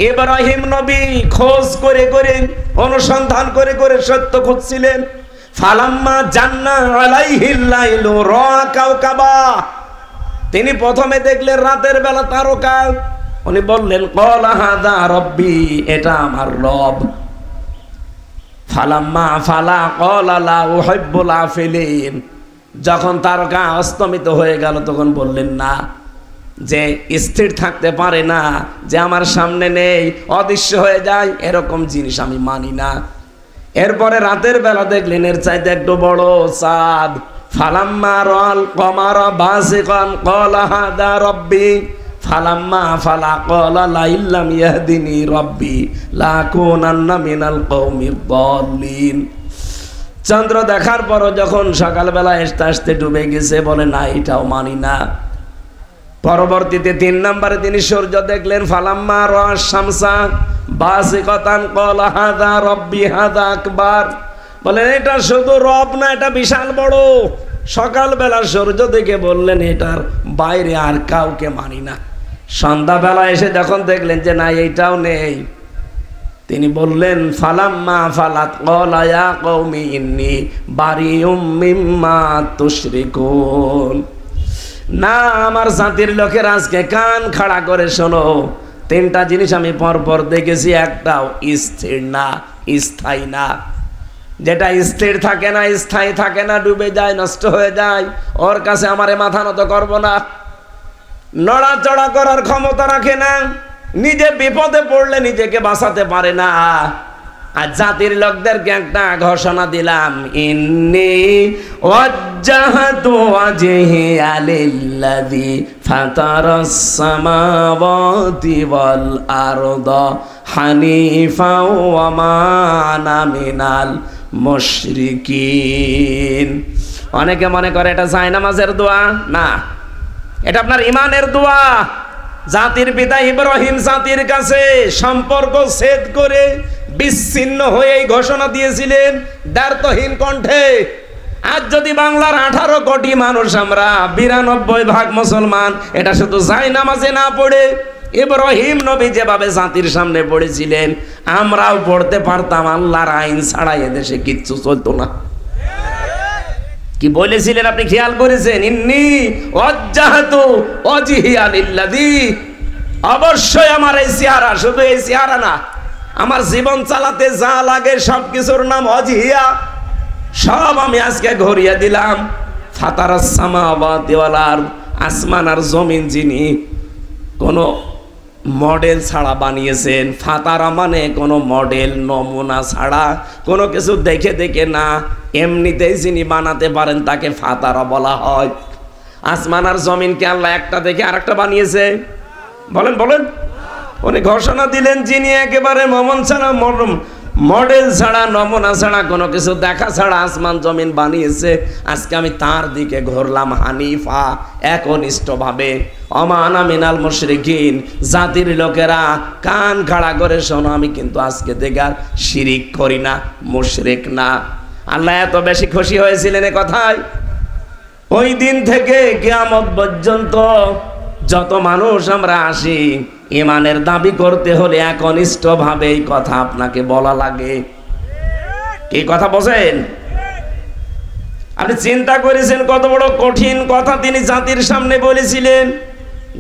ইব্রাহিম নবী খোঁজ করে করে, অনুসন্ধান করে করে সত্য খুঁজছিলেন। ফালাম্মা জান্না আলাইহিল লাইলু রাআ কাওকাবা, তিনি প্রথমে দেখলেন রাতের বেলা তারকা। উনি বললেন ক্বালা হাযা রাব্বি, এটা আমার রব। ফালাম্মা ফালা ক্বালা লা উহিব্বুল আফিলিন, যখন তারকা অস্তমিত হয়ে গেল তখন বললেন না, যে স্থির থাকতে পারে না, যে আমার সামনে নেই, অদৃশ্য হয়ে যায়, এরকম জিনিস আমি মানি না। এরপরে রাতের বেলা দেখলেন এর চাইতে একটু বড় চাঁদ। ফালাম্মা রাল কমারা বাসিকান ক্বালা হাযা রাব্বি ফালাম্মা ফালা ক্বালা লা ইল্লাম ইয়াহদিনি রাব্বি লাকুনান্না মিনাল কওমিদ দাল্লিন। চন্দ্র দেখার পরও যখন সকালবেলা আসতে আসতে ডুবে গেছে, বলে না, এটাও মানি না। পরবর্তীতে 3 নম্বরে তিনি সূর্য দেখলেন। ফালাম্মা রা শামসা বাসিকাতান ক্বালা হাযা রাব্বি হাযা আকবার, বলেন এটা শুধু রব না, এটা বিশাল বড়। সকালবেলা সূর্য দেখে বললেন এটার বাইরে আর কাউকে মানি না। সন্ধ্যাবেলা এসে যখন দেখলেন যে না, এইটাও নেই, তিনি বললেন ফালাম্মা ফালাত ক্বালা ইয়া কওমি ইন্নী বারিউম মিম্মা তুশরিকুন। না, আমার জাতির লোকের আজকে কান খাড়া করে শোনো, 3টা জিনিস আমি পরপর দেখেছি, একটাও স্থির না, স্থায়ী না। যেটা স্থির থাকে না, স্থায়ী থাকে না, ডুবে যায়, নষ্ট হয়ে যায়, ওর কাছে আমারে মাথা নত করব না। নড়াচড়া করার ক্ষমতা রাখে না, নিজে বিপদে পড়লে নিজেকে বাঁচাতে পারে না। আর জাতির লোকদেরকে একটা ঘোষণা দিলাম, ইন্নী ওয়াজ্জাহাতু ওয়াজহিয়া লিল্লাযী ফাতারাস সামাওয়াতি ওয়াল আরদা হানিফা ওয়া মা আনা মিনাল মুশরিকিন। অনেকে মনে করে এটা জায়নামাজের দোয়া, না, এটা আপনার ইমানের দোয়া। জাতির পিতা ইব্রাহিম জাতির কাছে সম্পর্ক ছেদ করে বিচ্ছিন্ন হয়ে এই ঘোষণা দিয়েছিলেন দ্ব্যর্থহীন কণ্ঠে। আজ যদি বাংলার 18 কোটি মানুষ, আমরা 92% মুসলমান, এটা শুধু জায়নামাজে না পড়ে ইব্রাহিম নবী যেভাবে জাতির সামনে পড়েছিলেন, আমরাও পড়তে পারতাম, আল্লাহর আইন ছাড়া এদেশে কিচ্ছু চলতো না। কি বলেছিলেন আপনি খেয়াল করেছেন? ইন্নী ওয়াজ্জাহাতু ওয়াজহিয়া লিল্লাযী, অবশ্যই আমার এই চেহারা, শুধু এই চেহারা না, আমার জীবন চালাতে যা লাগে সবকিছুর নাম ওয়াজহিয়া, সব আমি আজকে ঘুরিয়ে দিলাম। ফাতারাস সামাওয়াতি ওয়াল আরদ, আসমান আর জমিন যিনি কোনো মডেল ছাড়া বানিয়েছেন। ফাতারা মানে কোনো মডেল নমুনা ছাড়া, কোনো কিছু দেখে দেখে না, এমনিতেই যিনি বানাতে পারেন তাকে ফাতারা বলা হয়। আসমান আর জমিনকে আল্লাহ একটা দেখে আরেকটা বানিয়েছে? বলেন বলেন। উনি ঘোষণা দিলেন যিনি একেবারে মমন ছাড়া, মডেল ছাড়া, নমুনা ছাড়া, কোনো কিছু দেখা ছাড়া আসমান জমিন বানিয়েছে। আজকে আমি তার দিকে ঘুরলাম হানিফা, একনিষ্ঠভাবে। ওয়া আনা মিনাল মুশরিকিন, জাতির লোকেরা কান খাড়া করে শোনো, আমি কিন্তু আজকে থেকে আর শিরিক করি না, মুশরিক না। আল্লাহ এত বেশি খুশি হয়েছিলেন এ কথায়, ওই দিন থেকে কিয়ামত পর্যন্ত যত মানুষ আমরা আসি, ইমানের দাবি করতে হলে একনিষ্ঠভাবে এই কথা আপনাকে বলা লাগে। কি কথা বলেন? আপনি চিন্তা করেছেন কত বড় কঠিন কথা তিনি জাতির সামনে বলেছিলেন।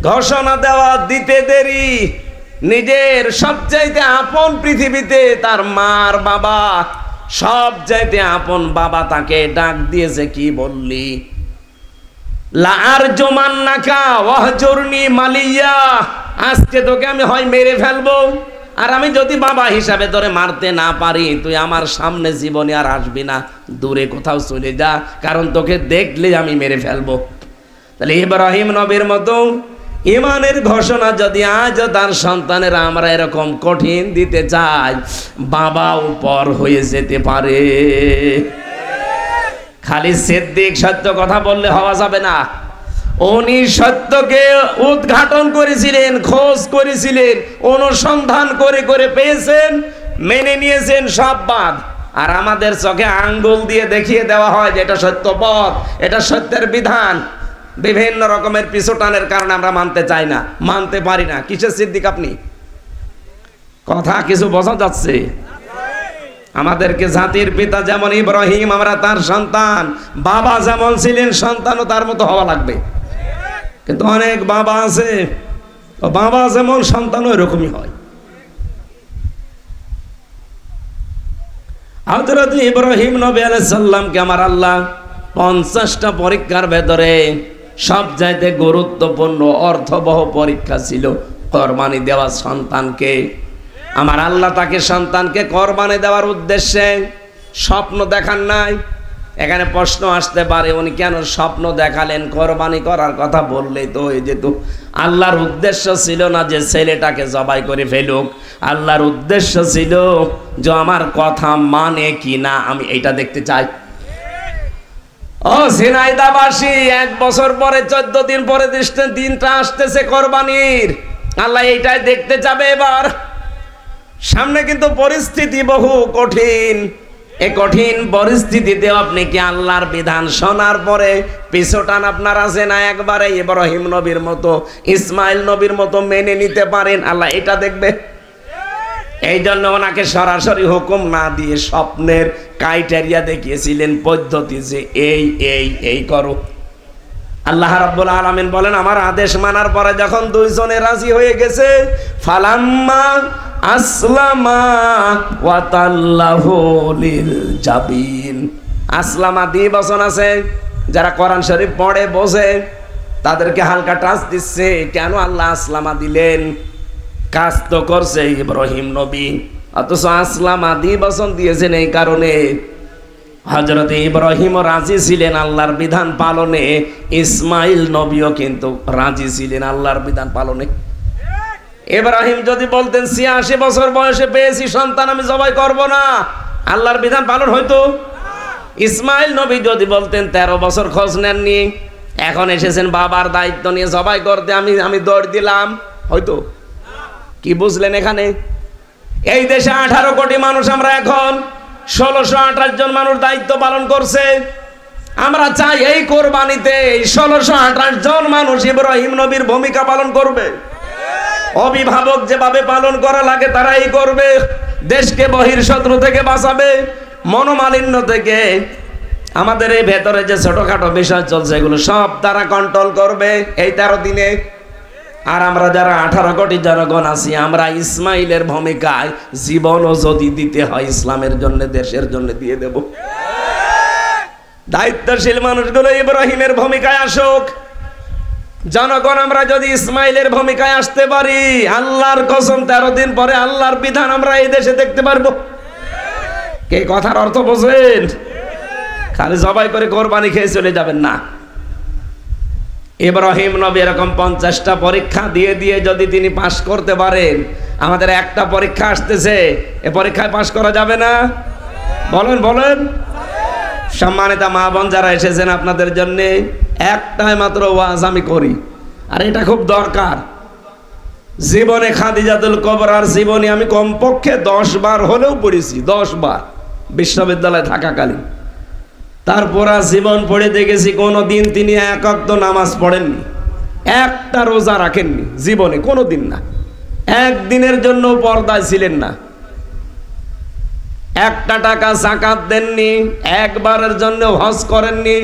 ঘোষণা দেওয়া দিতে দেরি, নিজের সবচাইতে আপন পৃথিবীতে তার মার বাবা, সবচাইতে আপন বাবা তাকে ডাক দিয়েছে, কি বললি? লা আরজুমান্নাকা ওয়াহজুরনি মালিয়া, আজকে তোকে আমি হয় মেরে ফেলবো, আর আমি যদি বাবা হিসাবে তোরে মারতে না পারি, তুই আমার সামনে জীবনে আর আসবি না, দূরে কোথাও চলে যা, কারণ তোকে দেখলে আমি মেরে ফেলবো। তাহলে ইব্রাহিম নবীর মতো ইমানের ঘোষণা যদি আজও তার সন্তানেরা আমরা এরকম কঠিন দিতে চাই, বাবা উপর হয়ে যেতে পারে। খালি সিদ্দিক সত্য কথা বললে হওয়া যাবে না, উনি সত্যকে উদ্ঘাটন করেছিলেন, খোঁজ করেছিলেন, অনুসন্ধান করে করে পেয়েছেন, মেনে নিয়েছেন, সব বাদ। আর আমাদের চোখে আঙ্গুল দিয়ে দেখিয়ে দেওয়া হয় যে এটা সত্য পথ, এটা সত্যের বিধান। বিভিন্ন রকমের পিছুটানের কারণে আমরা মানতে চাই না, মানতে পারি না। কিসের সিদ্দিক আপনি? কথা কিছু বোঝা যাচ্ছে? আমাদেরকে জাতির পিতা যেমন ইব্রাহিম, আমরা তার সন্তান। বাবা যেমন ছিলেন, সন্তানও তার মতো হওয়া লাগবে। কিন্তু অনেক বাবা আছে, বাবা যেমন সন্তানও এরকমই হয়। হযরত ইব্রাহিম নবী আলাইহিস সালামকে আমার আল্লাহ 50টা পরীক্ষার ভেতরে সবচাইতে গুরুত্বপূর্ণ অর্থবহ পরীক্ষা ছিল কোরবানি দেওয়া সন্তানকে। আমার আল্লাহ তাকে সন্তানকে কোরবানি দেওয়ার উদ্দেশ্যে স্বপ্ন দেখান নাই। এখানে প্রশ্ন আসতে পারে, উনি কেন স্বপ্ন দেখালেন? কোরবানি করার কথা বললেই তো হয়ে যেত। আল্লাহর উদ্দেশ্য ছিল না যে ছেলেটাকে জবাই করে ফেলুক, আল্লাহর উদ্দেশ্য ছিল যে আমার কথা মানে কি না আমি এটা দেখতে চাই। ও ঝিনাইদহবাসী, 1 বছর পরে 14 দিন পরে দিনটা আসতেছে কোরবানির, আল্লাহ এইটাই দেখতে যাবে। এবার সামনে কিন্তু পরিস্থিতি বহু কঠিন। এই কঠিন পরিস্থিতিতে আপনি কি আল্লাহর বিধান শোনার পরে পিছুটান আপনার আছে না একবারে ইব্রাহিম নবীর মতো, ইসমাইল নবীর মতো মেনে নিতে পারেন? আল্লাহ এটা দেখবে। এই জন্য ওনাকে সরাসরি হুকুম না দিয়ে স্বপ্নের ক্রাইটেরিয়া দেখিয়েছিলেন, পদ্ধতি, যে এই করো। আল্লাহ রাব্বুল আলামিন বলেন, আমার আদেশ মানার পরে যখন দুইজনে রাজি হয়ে গেছে, ফালাম্মা আসলামা ওয়া তাল্লাহু লিল জাবিন। আসলামা দিয়ে বচন আছে, যারা কোরআন শরীফ পড়ে বোঝে তাদেরকে হালকা টাচ দিচ্ছে। কেন আল্লাহ আসলামা দিলেন? কাজ তো করছে ইব্রাহিম নবী, অথচ আসলামা দিয়ে বচন দিয়েছেন এই কারণে হযরত ইব্রাহিমও রাজি ছিলেন আল্লাহর বিধান পালনে, ইসমাইল নবীও কিন্তু রাজি ছিলেন আল্লাহর বিধান পালনে। ইব্রাহিম যদি বলতেন 86 বছর বয়সে পেয়েছি সন্তান, আমি জবাই করব না, আল্লাহর বিধান পালন হইতো? ইসমাইল নবী যদি বলতেন 13 বছর খোঁজ নেননি, এখন এসেছেন বাবার দায়িত্ব নিয়ে জবাই করতে, আমি দৌড় দিলাম, হয়তো? কি বুঝলেন এখানে? এই দেশে 18 কোটি মানুষ, আমরা এখন 1628 জন মানুষ দায়িত্ব পালন করছে। আমরা চাই এই কোরবানিতে 1628 জন মানুষ ইব্রাহিম নবীর ভূমিকা পালন করবে। অভিভাবক যেভাবে পালন করা লাগে তারাই করবে। দেশকে বহির্শত্রু থেকে বাঁচাবে, মনোমালিন্য থেকে। আমাদের এই ভেতরে যে ছোটখাটো বিষয় চলছে এগুলো সব তারা কন্ট্রোল করবে এই 13 দিনে। আর আমরা যারা 18 কোটি জনগণ আছি, আমরা ইসমাইলের ভূমিকায় জীবনও যদি দিতে হয় ইসলামের জন্য, দেশের জন্য দিয়ে দেব। দায়িত্বশীল মানুষগুলো ইব্রাহিমের ভূমিকায় আসুক। জনগণ আমরা যদি ইসমাইলের ভূমিকায় আসতে পারি, আল্লাহর কসম 13 দিন পরে আল্লাহর বিধান আমরা এই দেশে দেখতে পারবো। কে কথার অর্থ বোঝেন? খালি জবাই করে কোরবানি খেয়ে চলে যাবেন না। ইব্রাহিম নবী এরকম 50টা পরীক্ষা দিয়ে দিয়ে যদি তিনি পাশ করতে পারেন, আমাদের একটা পরীক্ষা আসতেছে, এ পরীক্ষায় পাশ করা যাবে না? বলেন বলেন। সম্মানিত মা বোন যারা এসেছেন, আপনাদের জন্য একটাই মাত্র ওয়াজ আমি করি, আর এটা খুব দরকার। জীবনে খাদিজাতুল কুবরার জীবনী আমি কমপক্ষে 10 বার হলেও পড়েছি, 10 বার বিশ্ববিদ্যালয়ে থাকাকালীন। তারপর জীবন পড়ে দেখেছি কোনোদিন তিনি 1 ওয়াক্ত নামাজ পড়েননি, একটা রোজা রাখেননি, জীবনে কোনোদিন না। একদিনের জন্য পর্দায় ছিলেন না, 1 টাকা যাকাত দেননি, একবারের জন্য হজ করেননি।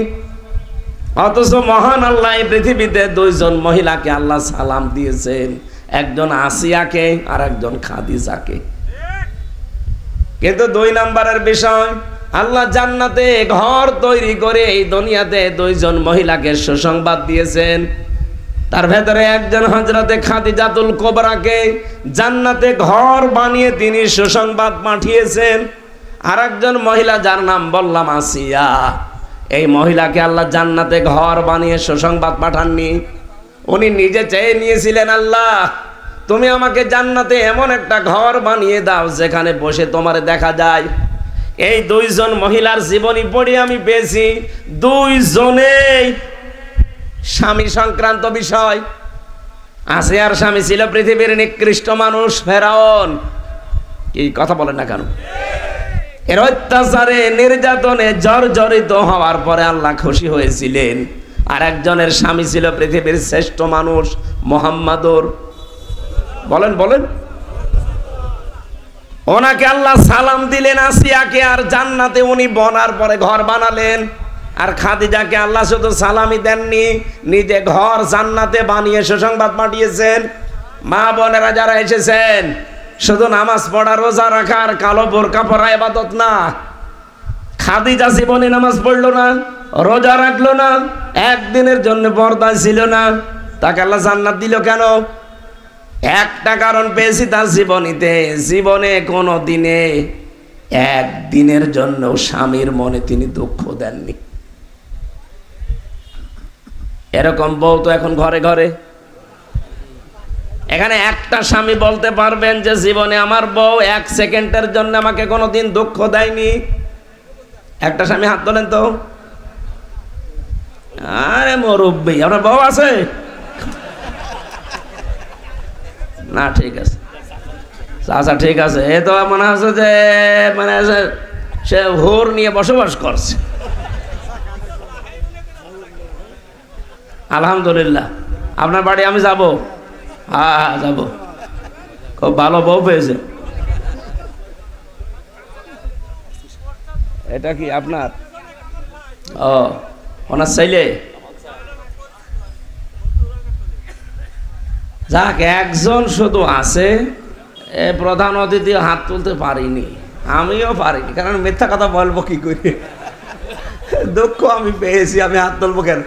অথচ মহান আল্লাহ এই পৃথিবীতে 2 জন মহিলাকে আল্লাহ সালাম দিয়েছেন, একজন আসিয়াকে আর একজন খাদিজাকে। কিন্তু 2 নম্বরের বিষয়, আল্লাহ জান্নাতে ঘর তৈরি করে এই দুনিয়াতে 2 জন মহিলাকে সুসংবাদ দিয়েছেন। তার ভেতরে একজন হযরতে খাদিজাতুল কুবরাকে জান্নাতে ঘর বানিয়ে তিনি সুসংবাদ পাঠিয়েছেন। আর একজন মহিলা যার নাম বললাম আসিয়া, এই মহিলাকে আল্লাহ জান্নাতে ঘর বানিয়ে সুসংবাদ পাঠাননি, উনি নিজে চেয়ে নিয়েছিলেন, আল্লাহ তুমি আমাকে জান্নাতে এমন একটা ঘর বানিয়ে দাও যেখানে বসে তোমার দেখা যায়। এই 2 জন মহিলার জীবনী পড়ে আমি পেয়েছি 2 জনেই স্বামী সংক্রান্ত বিষয়। আসিয়ার স্বামী ছিল পৃথিবীর নিকৃষ্ট মানুষ ফেরাউন। কি কথা বলেন না কেন? এর অত্যাচারে নির্যাতনে জর্জরিত হওয়ার পরে আল্লাহ খুশি হয়েছিলেন। আর একজনের স্বামী ছিল পৃথিবীর শ্রেষ্ঠ মানুষ মুহাম্মাদুর, বলেন বলেন, ওনাকে আল্লাহ সালাম দিলেন আসিয়াকে, আর জান্নাতে উনি বনার পরে ঘর বানালেন। আর খাদিজাকে আল্লাহ শুধু সালামই দেননি, নিজে ঘর জান্নাতে বানিয়ে সুসংবাদ পাঠিয়েছেন। মা বোনেরা যারা এসেছেন, শুধু নামাজ পড়া রোজা রাখা আর কালো বোরকা পরা ইবাদত না। খাদিজা জীবনে নামাজ পড়লো না, রোজা রাখলো না, একদিনের জন্য পর্দা ছিল না, তাকে আল্লাহ জান্নাত দিল কেন? একটা কারণ পেয়েছি তার জীবনে কোনো দিনে একদিনের জন্য স্বামীর মনে তিনি দুঃখ দেননি। এরকম বউ তো এখন ঘরে ঘরে। এখানে একটা স্বামী বলতে পারবেন যে জীবনে আমার বউ এক সেকেন্ডের জন্য আমাকে কোনোদিন দুঃখ দেয়নি? একটা স্বামী হাত তোলেন তো। আরে মুরব্বি, আপনার বউ আছে না? ঠিক আছে, আচ্ছা ঠিক আছে। এ তো মনে হচ্ছে যে মানে সে হোর নিয়ে বসবাস করছে। আলহামদুলিল্লাহ। আপনার বাড়ি আমি যাব? হ্যাঁ যাব। খুব ভালো বউ পেয়েছে। এটা কি আপনার? ও, ওনার ছেলে। যাক, একজন শুধু আছে। প্রধান অতিথি হাত তুলতে পারিনি, আমিও পারিনি, কারণ মিথ্যা কথা বলবো কি করে। দুঃখ আমি পেয়েছি, আমি হাত তুলবো কেন?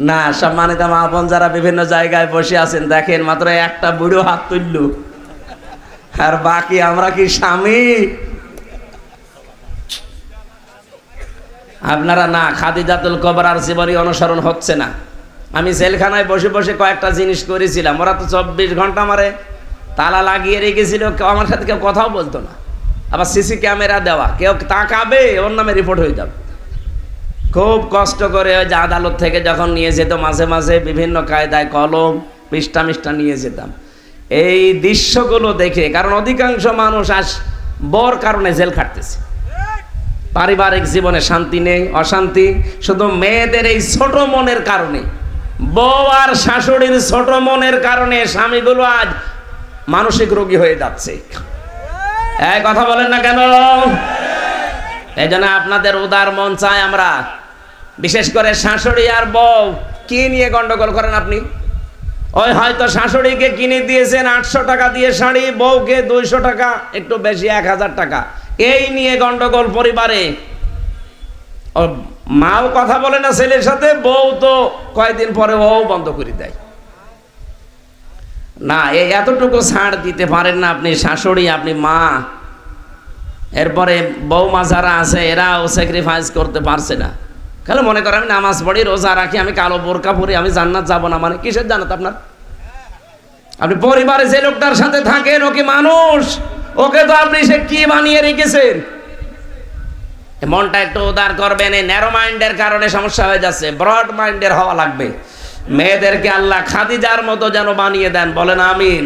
না, সম্মানিত মা বোন যারা বিভিন্ন জায়গায় বসে আছেন, দেখেন মাত্র একটা বুড়ো হাত তুলল, আর বাকি আমরা কি স্বামী? আপনারা না, খাদিজাতুল কুবরার জীবনী অনুসরণ হচ্ছে না। আমি জেলখানায় বসে বসে কয়েকটা জিনিস করেছিলাম। ওরা তো 24 ঘন্টা আমারে তালা লাগিয়ে রেখেছিল, কেউ আমার সাথে কেউ কথাও বলতো না। আবার সিসি ক্যামেরা দেওয়া, কেউ তাকাবে ওর নামে রিপোর্ট হয়ে যাবে। খুব কষ্ট করে ওই যে আদালত থেকে যখন নিয়ে যেত, মাঝে মাঝে বিভিন্ন কায়দায় কলম পৃষ্ঠা মিষ্ঠা নিয়ে যেতাম এই দৃশ্যগুলো দেখে। কারণ অধিকাংশ মানুষ আজ বর কারণে জেল খাটতেছে। পারিবারিক জীবনে শান্তি নেই, অশান্তি শুধু মেয়েদের এই ছোট মনের কারণে, বউ আর শাশুড়ির ছোট মনের কারণে স্বামীগুলো আজ মানসিক রোগী হয়ে যাচ্ছে। এই কথা বলেন না কেন? এই জন্য আপনাদের উদার মন চায় আমরা, বিশেষ করে শাশুড়ি আর বউ কি নিয়ে গন্ডগোল করেন আপনি? ওই হয়তো শাশুড়িকে কিনে দিয়েছেন 800 টাকা দিয়ে শাড়ি, বউকে 200 টাকা, একটু বেশি 1000 টাকা, এই নিয়ে গন্ডগোল পরিবারে। ও মাও কথা বলে না ছেলের সাথে, বউ তো কয়েকদিন পরে ও বন্ধ করে দেয়। না, এই এতটুকু ছাড় দিতে পারেন না আপনি শাশুড়ি, আপনি মা। এরপরে বৌমা যারা আছে এরাও স্যাক্রিফাইস করতে পারছে না। খালি মনে করেন আমি নামাজ পড়ি, রোজা রাখি, আমি কালো বোরকা পরি, আমি জান্নাত যাব না। মানে কিসের জান্নাত আপনার? আপনি পরিবারে যে লোকটার সাথে থাকেন ও কি মানুষ? ওকে তো আপনি সে কি বানিয়ে রেখেছেন। মনটা একটু উদার করবেন। এই ন্যারো মাইন্ডের কারণে সমস্যা হয়ে যাচ্ছে, ব্রড মাইন্ডের হওয়া লাগবে। মেয়েদেরকে আল্লাহ খাদিজার মতো যেন বানিয়ে দেন, বলেন আমিন।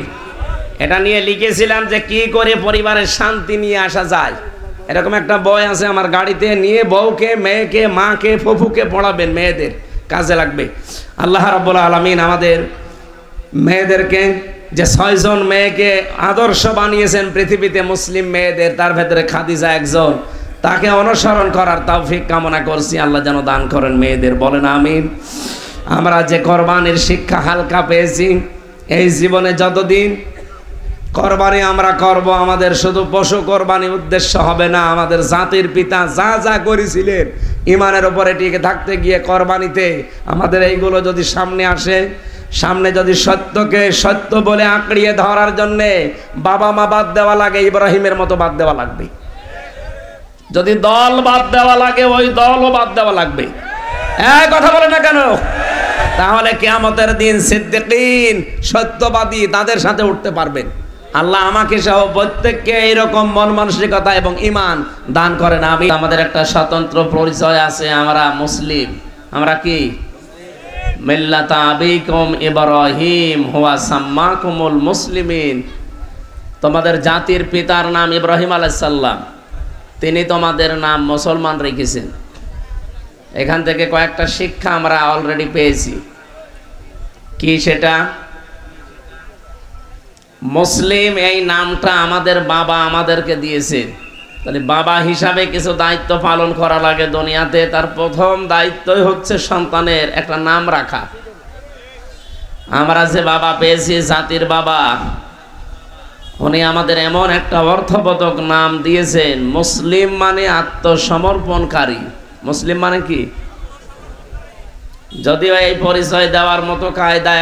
এটা নিয়ে লিখেছিলাম যে কি করে পরিবারের শান্তি নিয়ে আসা যায়। এরকম একটা বই আছে আমার গাড়িতে, নিয়ে বউকে, মেয়েকে, মাকে, ফুফুকে পড়াবেন, মেয়েদের কাজে লাগবে। আল্লাহ রাব্বুল আলামিন আমাদের মেয়েদেরকে যে 6 জন মেয়েকে আদর্শ বানিয়েছেন পৃথিবীতে মুসলিম মেয়েদের, তার ভেতরে খাদিজা একজন। তাকে অনুসরণ করার তৌফিক কামনা করছি, আল্লাহ যেন দান করেন মেয়েদের, বলেন আমিন। আমরা যে কোরবানির শিক্ষা হালকা পেয়েছি, এই জীবনে যতদিন কোরবানি আমরা করব, আমাদের শুধু পশু কোরবানি উদ্দেশ্য হবে না। আমাদের জাতির পিতা যা যা করেছিলেন ইমানের উপরে টিকে থাকতে গিয়ে কোরবানিতে, আমাদের এইগুলো যদি সামনে আসে, সামনে যদি সত্যকে সত্য বলে আঁকড়িয়ে ধরার জন্যে বাবা মা বাদ দেওয়া লাগে, ইব্রাহিমের মতো বাদ দেওয়া লাগবে। যদি দল বাদ দেওয়া লাগে, ওই দলও বাদ দেওয়া লাগবে। এক কথা বলে না কেন? তাহলে কিয়ামতের দিন সিদ্দিকিন, সত্যবাদী, তাদের সাথে উঠতে পারবেন। আল্লাহ আমাকে সহ প্রত্যেককে এইরকম মন মানসিকতা এবং ঈমান দান করেন। আমাদের একটা স্বতন্ত্র পরিচয় আছে, আমরা মুসলিম। আমরা কি মিল্লাতা আবিকুম ইব্রাহিম হুয়া সাম্মাকুমুল মুসলিমিন, তোমাদের জাতির পিতার নাম ইব্রাহিম আলাইহিস সালাম, তিনি তোমাদের নাম মুসলমান রেখেছেন। এখান থেকে কয়েকটা শিক্ষা আমরা অলরেডি পেয়েছি। কি সেটা? মুসলিম এই নামটা আমাদের বাবা আমাদেরকে দিয়েছে, তাহলে বাবা হিসাবে কিছু দায়িত্ব পালন করা লাগে দুনিয়াতে। তার প্রথম দায়িত্বই হচ্ছে সন্তানের একটা নাম রাখা। আমরা যে বাবা পেয়েছি, জাতির বাবা, উনি আমাদের এমন একটা অর্থবোধক নাম দিয়েছেন, মুসলিম মানে আত্মসমর্পণকারী। মুসলিম মানে কি? যদিও এই পরিচয় দেওয়ার মতো কায়দা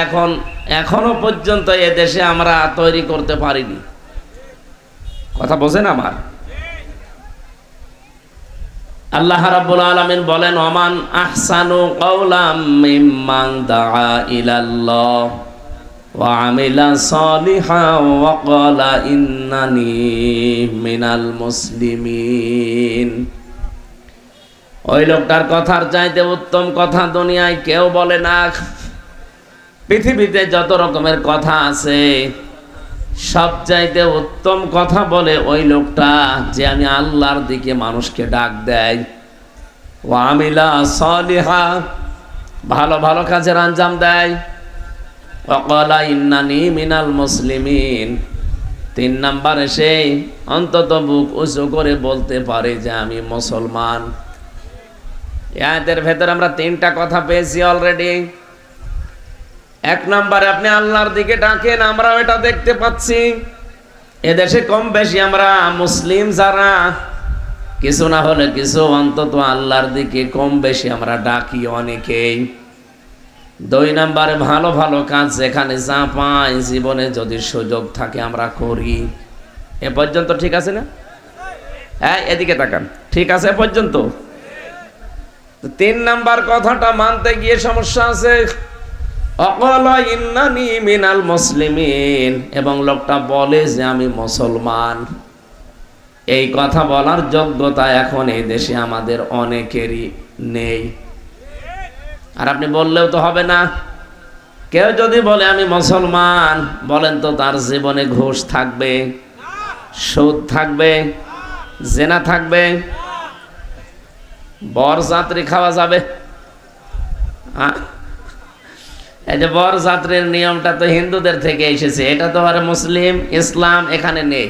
এখনো পর্যন্ত এ দেশে আমরা তৈরি করতে পারিনি। কথা বোঝেন আমার? আল্লাহ রাব্বুল আলামিন বলেন, ওমান আহসানু কাওলাম মিম্মান দাআ ইলাল্লাহ ওয়া আমিলা সালিহান ওয়া ক্বালা ইন্নানি মিনাল মুসলিমিন। ওই লোকটার কথার চাইতে উত্তম কথা দুনিয়ায় কেউ বলে না। পৃথিবীতে যত রকমের কথা আছে, সবচাইতে উত্তম কথা বলে ওই লোকটা যে আমি আল্লাহর দিকে মানুষকে ডাক দেয়। ওয়া আমিলা সালিহা, ভালো ভালো কাজের আঞ্জাম দেয়। ওয়া ক্বালা ইন্নানি মিনাল মুসলিমিন, 3 নম্বরে সে অন্তত বুক উঁচু করে বলতে পারে যে আমি মুসলমান। এদের ভেতর আমরা 3টা কথা পেয়েছি অলরেডি। 1 নম্বরে আপনি আল্লাহর দিকে ডাকেন, আমরা এটা দেখতে পাচ্ছি। এদেশে কম বেশি আমরা মুসলিম যারা, কিছু না হলে কিছু অন্তত আল্লাহর দিকে কম বেশি আমরা ডাকি অনেকেই। 2 নম্বরে ভালো ভালো কাজ যেখানে যা পাই জীবনে যদি সুযোগ থাকে আমরা করি। এ পর্যন্ত ঠিক আছে না? হ্যাঁ, এদিকে তাকান, ঠিক আছে এ পর্যন্ত? 3 নাম্বার কথাটা মানতে গিয়ে সমস্যা আছে। অকলা ইন্নানি মিনাল মুসলিমিন, এবং লোকটা বলে যে আমি মুসলমান। এই কথা বলার যোগ্যতা এখন এই দেশে আমাদের অনেকেরই নেই। আর আপনি বললেও তো হবে না। কেউ যদি বলে আমি মুসলমান, বলেন তো তার জীবনে ঘুষ থাকবে, সুদ থাকবে, জেনা থাকবে, বরযাত্রী খাওয়া যাবে? এই যে বরযাত্রীর নিয়মটা তো হিন্দুদের থেকে এসেছে, এটা তো আর মুসলিম ইসলাম এখানে নেই।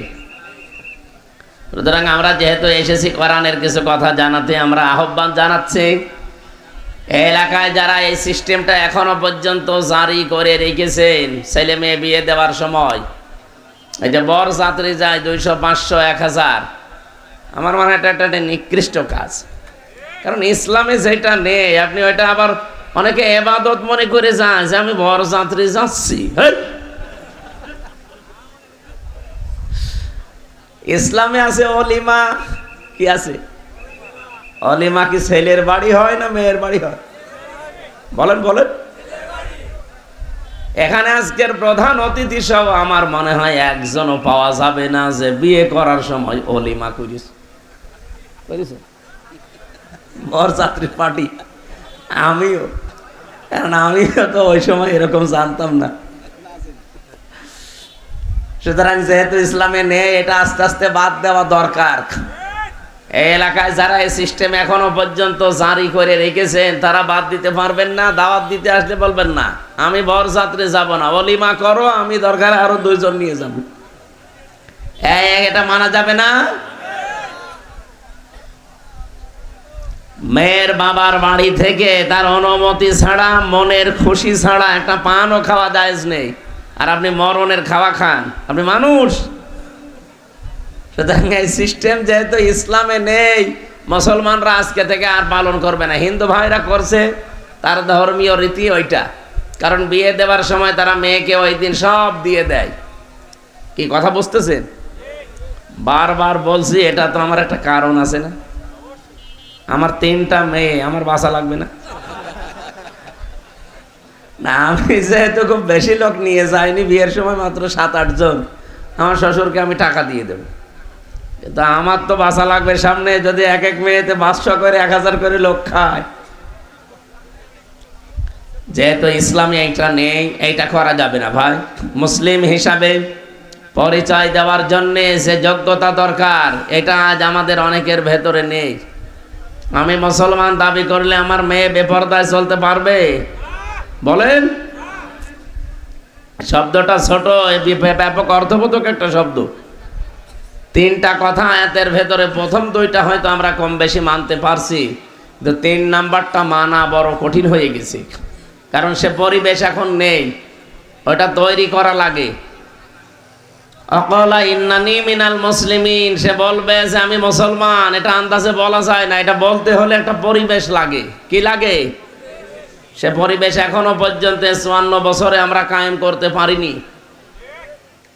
সুতরাং আমরা যেহেতু এসেছি কোরআনের কিছু কথা জানাতে, আমরা আহ্বান জানাচ্ছি এই এলাকায় যারা এই সিস্টেমটা এখনো পর্যন্ত জারি করে রেখেছেন, ছেলে মেয়ে বিয়ে দেওয়ার সময় এই যে বরযাত্রী যায় 200, 500, 1000, আমার মনে হয় এটা একটা নিকৃষ্ট কাজ। কারণ ইসলামে যেটা নেই, আপনি ওইটা আবার অনেকে ইবাদত মনে করে যায় যে আমি বরযাত্রী যাচ্ছি। ইসলামে আছে অলিমা। কি আছে? অলিমা কি ছেলের বাড়ি হয় না মেয়ের বাড়ি হয়? বলেন বলেন। এখানে আজকের প্রধান অতিথি সহ আমার মনে হয় একজনও পাওয়া যাবে না যে বিয়ে করার সময় অলিমা করেছে। বরযাত্রী পার্টি। আমিও, কারণ আমিও তো ওই সময় এরকম জানতাম না। সুতরাং যেহেতু ইসলামে নেই, এটা আস্তে আস্তে বাদ দেওয়া দরকার। এই এলাকায় যারা এই সিস্টেম এখনো পর্যন্ত জারি করে রেখেছেন, তারা বাদ দিতে পারবেন না। দাওয়াত দিতে আসলে বলবেন না আমি বরযাত্রী যাব না, অলিমা করো, আমি দরকার আরো 2 জন নিয়ে যাব। এটা মানা যাবে না। মেয়ের বাবার বাড়ি থেকে তার অনুমতি ছাড়া, মনের খুশি ছাড়া একটা পানও খাওয়া জায়েজ নেই। আর আপনি মরণের খাওয়া খান, আপনি মানুষ। সুতরাং এই সিস্টেম যেহেতু ইসলামে নেই, মুসলমানরা আজকে থেকে আর পালন করবে না। হিন্দু ভাইরা করছে, তার ধর্মীয় রীতি ওইটা। কারণ বিয়ে দেওয়ার সময় তারা মেয়েকে ওই দিন সব দিয়ে দেয়। কি কথা বুঝতেছেন? বারবার বলছি, এটা তো আমার একটা কারণ আছে না। আমার 3টা মেয়ে, আমার বাসা লাগবে না? না, আমি যেহেতু খুব বেশি লোক নিয়ে যাইনি, বিয়ের সময় মাত্র 7-8 জন, আমার শ্বশুরকে আমি টাকা দিয়ে দেব। কিন্তু আমার তো বাসা লাগবে সামনে। যদি এক এক মেয়েতে 500 করে 1000 করে লোক খায়, যেহেতু ইসলামে এইটা নেই, এইটা করা যাবে না ভাই। মুসলিম হিসাবে পরিচয় দেওয়ার জন্যে যে যোগ্যতা দরকার, এটা আজ আমাদের অনেকের ভেতরে নেই। আমি মুসলমান দাবি করলে আমার মেয়ে বেপরদায় চলতে পারবে? বলেন। শব্দটা ছোট, ব্যাপক অর্থবোধক একটা শব্দ। তিনটা কথা আয়াতের ভেতরে, প্রথম দুইটা হয়তো আমরা কম বেশি মানতে পারছি, কিন্তু 3 নাম্বারটা মানা বড় কঠিন হয়ে গেছে। কারণ সে পরিবেশ এখন নেই, ওটা তৈরি করা লাগে। অকলা ইন্নানি মিনাল মুসলিমিন, সে বলবে যে আমি মুসলমান, এটা আন্দাজে বলা যায় না, এটা বলতে হলে একটা পরিবেশ লাগে। কি লাগে? সে পরিবেশ এখনো পর্যন্ত 54 বছরে আমরা কায়েম করতে পারিনি।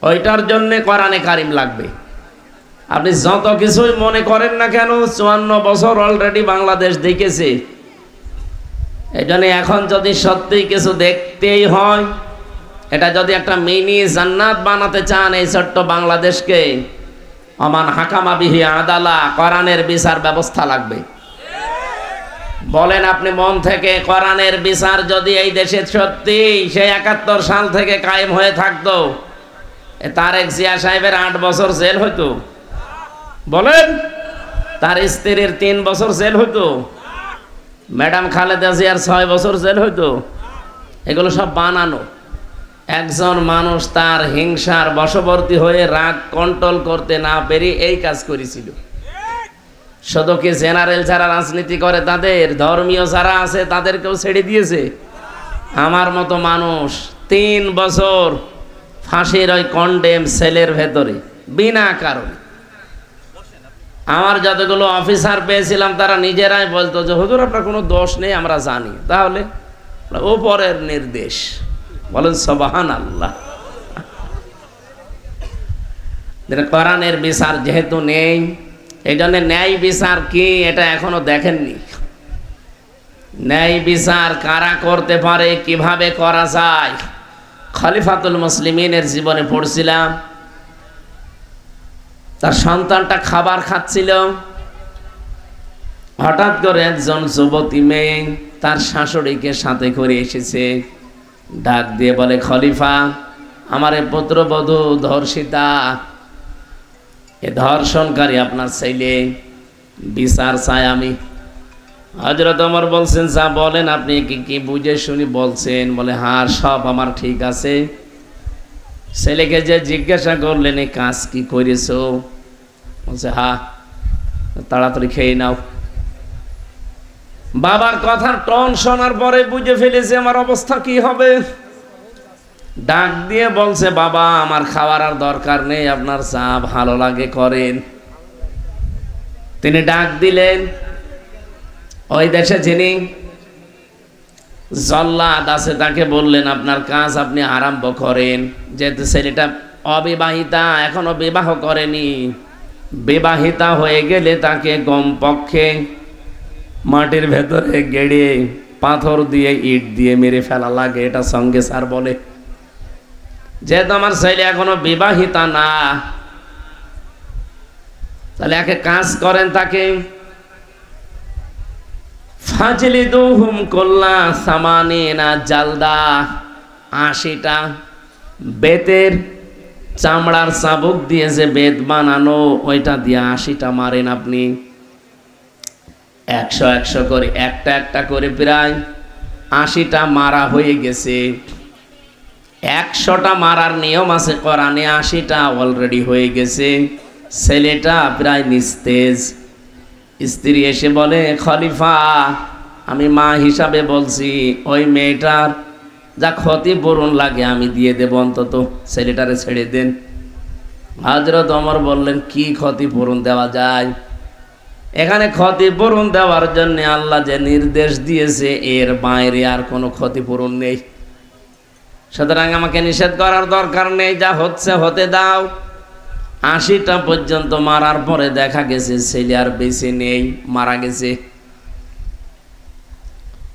ওইটার জন্যে কোরআনে কারিম লাগবে। আপনি যত কিছুই মনে করেন না কেন, 54 বছর অলরেডি বাংলাদেশ দেখেছে। এই জন্য এখন যদি সত্যি কিছু দেখতেই হয়, এটা যদি একটা মিনি জান্নাত বানাতে চান এই ছোট্ট বাংলাদেশকে, আমান হাকামা বিহি আদালা, কোরআনের বিচার ব্যবস্থা লাগবে। বলেন আপনি মন থেকে, কোরআনের বিচার যদি এই দেশে সত্যি সেই 71 সাল থেকে কায়েম হয়ে থাকতো, তারেক জিয়া সাহেবের 8 বছর জেল হইতো? বলেন। তার স্ত্রীর 3 বছর জেল হইতো? ম্যাডাম খালেদা জিয়ার 6 বছর জেল হইতো? এগুলো সব বানানো। একজন মানুষ তার হিংসার বশবর্তী হয়ে রাগ কন্ট্রোল করতে না পেরে এই কাজ করেছিল। শুধু কি জেনারেল যারা রাজনীতি করে তাদের, ধর্মীয় যারা আছে তাদেরকেও ছেড়ে দিয়েছে? আমার মতো মানুষ 3 বছর ফাঁসির ওই কন্ডেম সেলের ভেতরে বিনা কারণে। আমার যতগুলো অফিসার পেয়েছিলাম তারা নিজেরাই বলতো যে হুজুর আপনার কোনো দোষ নেই, আমরা জানি। তাহলে উপরের নির্দেশ। বলেন সুবহানাল্লাহ। কোরআনের বিচার যেহেতু নেই, এই জন্য ন্যায় বিচার কি এটা এখনো দেখেননি। ন্যায় বিচার কারা করতে পারে, কিভাবে করা যায়। খলিফাতুল মুসলিমিনের জীবনে পড়ছিলাম, তার সন্তানটা খাবার খাচ্ছিল, হঠাৎ করে একজন যুবতী মেয়ে তার শাশুড়িকে সাথে করে এসেছে, ডাক দিয়ে বলে, খলিফা আমার এই পুত্রবধূ ধর্ষিতা, এ ধর্ষণকারী আপনার ছেলে, বিচার চাই আমি। হযরত ওমর বলছেন, যা বলেন আপনি কি বুঝে শুনি বলছেন? বলে হ্যাঁ সব আমার ঠিক আছে। ছেলেকে যে জিজ্ঞাসা করলেন এই কাজ কি করেছো? বলছে হ্যাঁ। তাড়াতাড়ি খেয়ে নাও। বাবার কথার টন শোনার পরে বুঝে ফেলেছে আমার অবস্থা কি হবে। ডাক দিয়ে বলছে, বাবা আমার খাওয়ার আর দরকার নেই, আপনার যা ভালো লাগে করেন। তিনি ডাক দিলেন, ওই দেশে যিনি জল্লাদ আছে তাকে বললেন, আপনার কাজ আপনি আরম্ভ করেন। যেহেতু ছেলেটা অবিবাহিতা, এখনো বিবাহ করেনি, বিবাহিতা হয়ে গেলে তাকে কমপক্ষে মাটির ভেতরে গেড়ে পাথর দিয়ে ইট দিয়ে মেরে ফেলা লাগে, এটা সঙ্গে স্যার বলে। যেহেতু আমার ছেলে এখনো বিবাহিতা না, তাহলে একে কাজ করেন, তাকে ফাজলিদুহুম কুল্লা সামানিনা জালদা, 80টা বেতের চামড়ার চাবুক দিয়ে যে বেত বানানো, ওইটা দিয়ে 80টা মারেন আপনি। 100 করে, একটা একটা করে প্রায় 80টা মারা হয়ে গেছে। 100টা মারার নিয়ম আছে কোরআনে, 80টা অলরেডি হয়ে গেছে। ছেলেটা প্রায় নিস্তেজ। স্ত্রী এসে বলে, খলিফা আমি মা হিসাবে বলছি, ওই মেয়েটার যা ক্ষতিপূরণ লাগে আমি দিয়ে দেব, অন্তত ছেলেটারে ছেড়ে দেন। হযরত ওমর বললেন, কি ক্ষতিপূরণ দেওয়া যায়? এখানে ক্ষতিপূরণ দেওয়ার জন্য আল্লাহ যে নির্দেশ দিয়েছে এর বাইরে আর কোনো ক্ষতিপূরণ নেই, সুতরাং আমাকে নিষেধ করার দরকার নেই, যা হচ্ছে হতে দাও। 80টা পর্যন্ত মারার পরে দেখা গেছে ছেলে আর বেঁচে নেই, মারা গেছে।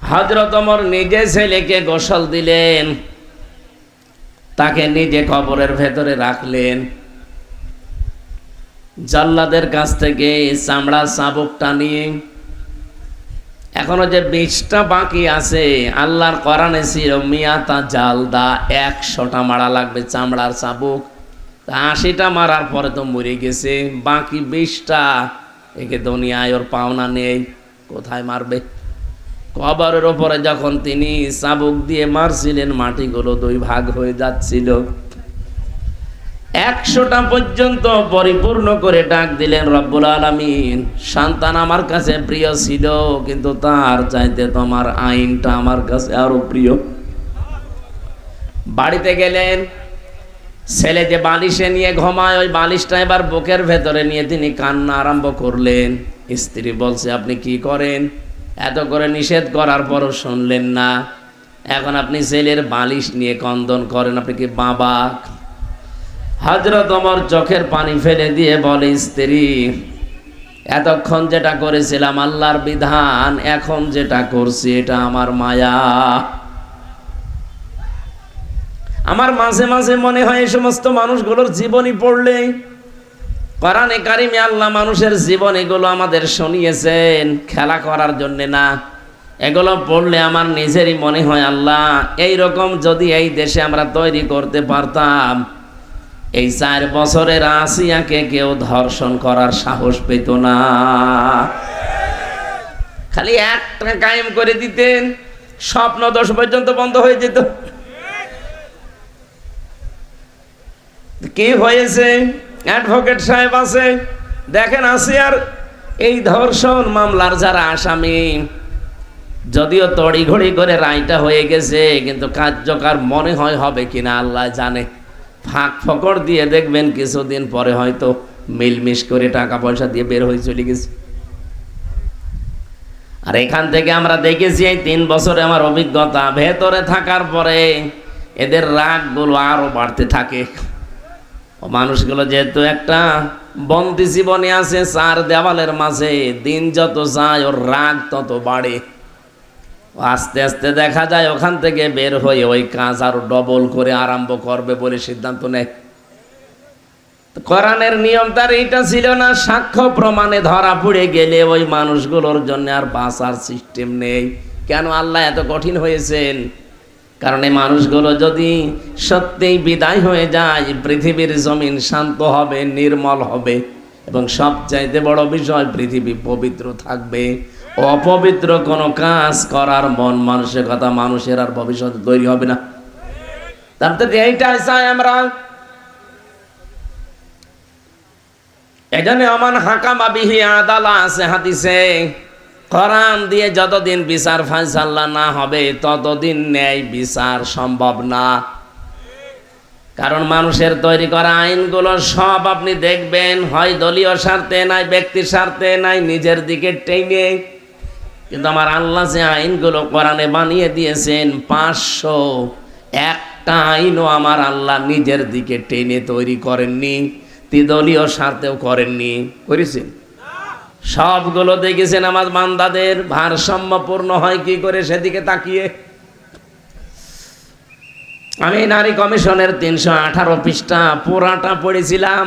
হযরত ওমর নিজে ছেলেকে গোসল দিলেন, তাকে নিজে কবরের ভেতরে রাখলেন। জল্লাদের কাছ থেকে চামড়া চাবুকটা নিয়ে এখনো যে 20টা বাকি আছে, আল্লাহর কোরআনে ছিল মিয়াতা জালদা, 100টা মারা লাগবে চামড়ার চাবুক। 80টা মারার পরে তো মরে গেছে, বাকি 20টা একে দুনিয়ায় ওর পাওনা নেই, কোথায় মারবে? কবরের ওপরে যখন তিনি চাবুক দিয়ে মারছিলেন, মাটিগুলো 2 ভাগ হয়ে যাচ্ছিল। 100টা পর্যন্ত পরিপূর্ণ করে ডাক দিলেন রব্বুল আলামিন, সন্তান আমার কাছে প্রিয় ছিল, কিন্তু তার চাইতে তোমার আইনটা আমার কাছে আরো প্রিয়। বাড়িতে গেলেন, ছেলে যে বালিশে নিয়ে ঘুমায়, ওই বালিশটা এবার বুকের ভেতরে নিয়ে তিনি কান্না আরম্ভ করলেন। স্ত্রী বলছে, আপনি কি করেন? এত করে নিষেধ করার পরও শুনলেন না, এখন আপনি ছেলের বালিশ নিয়ে ক্রন্দন করেন, আপনি কি বাবা? হযরত ওমর চোখের পানি ফেলে দিয়ে বলে, স্ত্রী, এতক্ষণ যেটা করেছিলাম আল্লাহর বিধান, এখন যেটা করছি এটা আমার মায়া। আমার মাঝে মাঝে মনে হয় এই সমস্ত মানুষগুলোর জীবনী পড়লে, কোরআনে কারিমে আল্লাহ মানুষের জীবন এগুলো আমাদের শুনিয়েছেন খেলা করার জন্য না। এগুলো পড়লে আমার নিজেরই মনে হয়, আল্লাহ এই রকম যদি এই দেশে আমরা তৈরি করতে পারতাম, এই 4 বছরের আসিয়াকে কেউ ধর্ষণ করার সাহস পেত না। খালি একটা কায়েম করে দিতেন, স্বপ্ন দোষ পর্যন্ত বন্ধ হয়ে যেত। কি হয়েছে? অ্যাডভোকেট সাহেব আছে, দেখেন আসিয়ার এই ধর্ষণ মামলার যারা আসামি, যদিও তড়িঘড়ি করে রায়টা হয়ে গেছে, কিন্তু কার্যকর মনে হয় হবে কিনা আল্লাহ জানে। ফাঁক ফকড় দিয়ে দেখবেন কিছুদিন পরে হয়তো মিলমিশ করে টাকা পয়সা দিয়ে বের হয়ে চলে গেছে। আর এখান থেকে আমরা দেখেছি এই 3 বছরে আমার অভিজ্ঞতা, ভেতরে থাকার পরে এদের রাগগুলো আরো বাড়তে থাকে। মানুষগুলো যেহেতু একটা বন্দি জীবনে আছে 4 দেওয়ালের মাঝে, দিন যত যায় ওর রাগ তত বাড়ে। আস্তে আস্তে দেখা যায় ওখান থেকে বের হয়ে ওই কাজ আরো ডবল করে আরম্ভ করবে বলে সিদ্ধান্ত নেয়। কোরআনের নিয়ম তার এইটা ছিল না, সাক্ষ্য প্রমাণে ধরা পড়ে গেলে ওই মানুষগুলোর জন্য আর বাঁচার সিস্টেম নেই। কেন আল্লাহ এত কঠিন হয়েছেন? কারণ এই মানুষগুলো যদি সত্যিই বিদায় হয়ে যায়, পৃথিবীর জমিন শান্ত হবে, নির্মল হবে, এবং সবচাইতে বড় বিষয় পৃথিবী পবিত্র থাকবে। অপবিত্র কোনো কাজ করার মন মানসিকতা মানুষের আর ভবিষ্যতে তৈরি হবে না। তারপরে এইটাই চাই আমরা। এজন্য আমান হাকামা বিহি আদালা আছে হাদিসে, কোরআন দিয়ে যতদিন বিচার ফায়সালা না হবে ততদিন ন্যায় বিচার সম্ভব না। কারণ মানুষের তৈরি করা আইনগুলো সব আপনি দেখবেন হয় দলীয় স্বার্থে, নাই ব্যক্তির স্বার্থে, নাই নিজের দিকে টেনে। কিন্তু আমার আল্লাহ যে আইনগুলো কোরআনে বানিয়ে দিয়েছেন 501টা আইনও আমার আল্লাহ নিজের দিকে টেনে তৈরি করেননি, দলীয় স্বার্থেও করেননি। করেছেন? সবগুলো দেখেছেন আমার বান্দাদের ভারসাম্যপূর্ণ হয় কি করে সেদিকে তাকিয়ে। আমি নারী কমিশনের 318 পৃষ্ঠা পুরাটা পড়েছিলাম।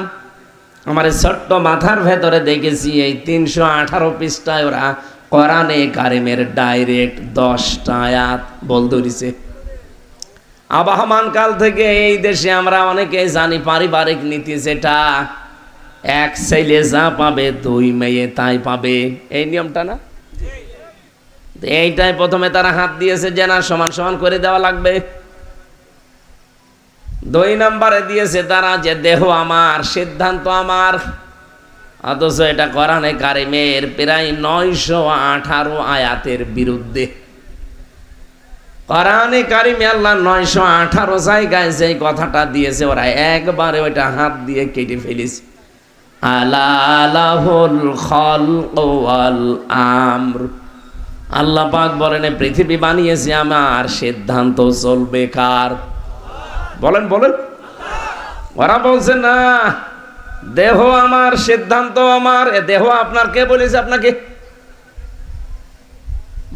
আমার ছোট্ট মাথার ভেতরে দেখেছি এই 318 পৃষ্ঠায় ওরা কোরআনে কারিমের ডাইরেক্ট 10টা আয়াত বল ধরেছে। আবহমান কাল থেকে এই দেশে আমরা অনেকেই জানি পারিবারিক নীতি, যেটা 1 ছেলে যা পাবে 2 মেয়ে তাই পাবে, এই নিয়মটা না? এইটাই প্রথমে তারা হাত দিয়েছে যে না সমান সমান করে দেওয়া লাগবে। 2 নম্বরে দিয়েছে তারা যে দেহ আমার, সিদ্ধান্ত আমার। অথচ এটা কোরআনে কারিমের প্রায় 918 আয়াতের বিরুদ্ধে। কোরআনে কারিমে আল্লাহ 918 জায়গায় যে কথাটা দিয়েছে, ওরা একবারে ওইটা হাত দিয়ে কেটে ফেলেছে। আলা লাহুল খালকু ওয়াল আমর। আল্লাহ পাক বলেন পৃথিবী বানিয়েছে আমার, সিদ্ধান্ত চলবে কার? বলেন বলেন। ওরা বলছে না দেহ আমার, সিদ্ধান্ত আমার। এ দেহ আপনার কে বলেছে আপনাকে?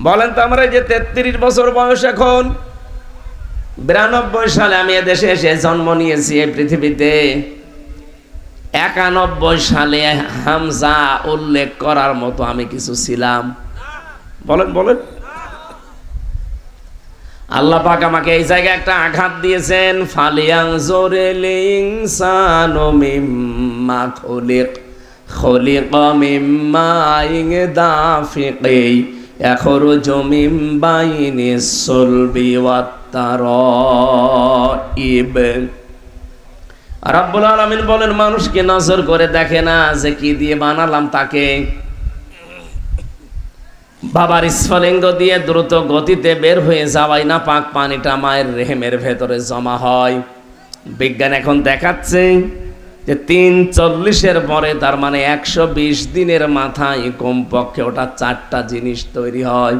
বলেন তো। আমরা যে 33 বছর বয়স, এখন 92 সালে আমি এদেশে এসে জন্ম নিয়েছি এই পৃথিবীতে। 91 সালে হামজা উল্লেখ করার মতো আমি কিছু ছিলাম। বলেন বলেন। আল্লাহ পাক আমাকে এই জায়গায় একটা আঘাত দিয়েছেন, ফালিয়ানজুরিল ইনসানু মিম্মা খুলিক খুলিকা মিম্মা দাফিকি ইয়াখরুজু মিন বাইনিস সুলবি ওয়াত তারাইব। রাব্বুল আলামিন বলেন, মানুষকে নজর করে দেখে না যে কি দিয়ে বানালাম তাকে। বাবার স্ফলিঙ্গ দিয়ে দ্রুত গতিতে বের হয়ে যাওয়াই না পাক পানিটা মায়ের রেহেমের ভেতরে জমা হয়। বিজ্ঞান এখন দেখাচ্ছে যে 340-এর পরে, তার মানে 120 দিনের মাথায় কমপক্ষে ওটা 4টা জিনিস তৈরি হয়,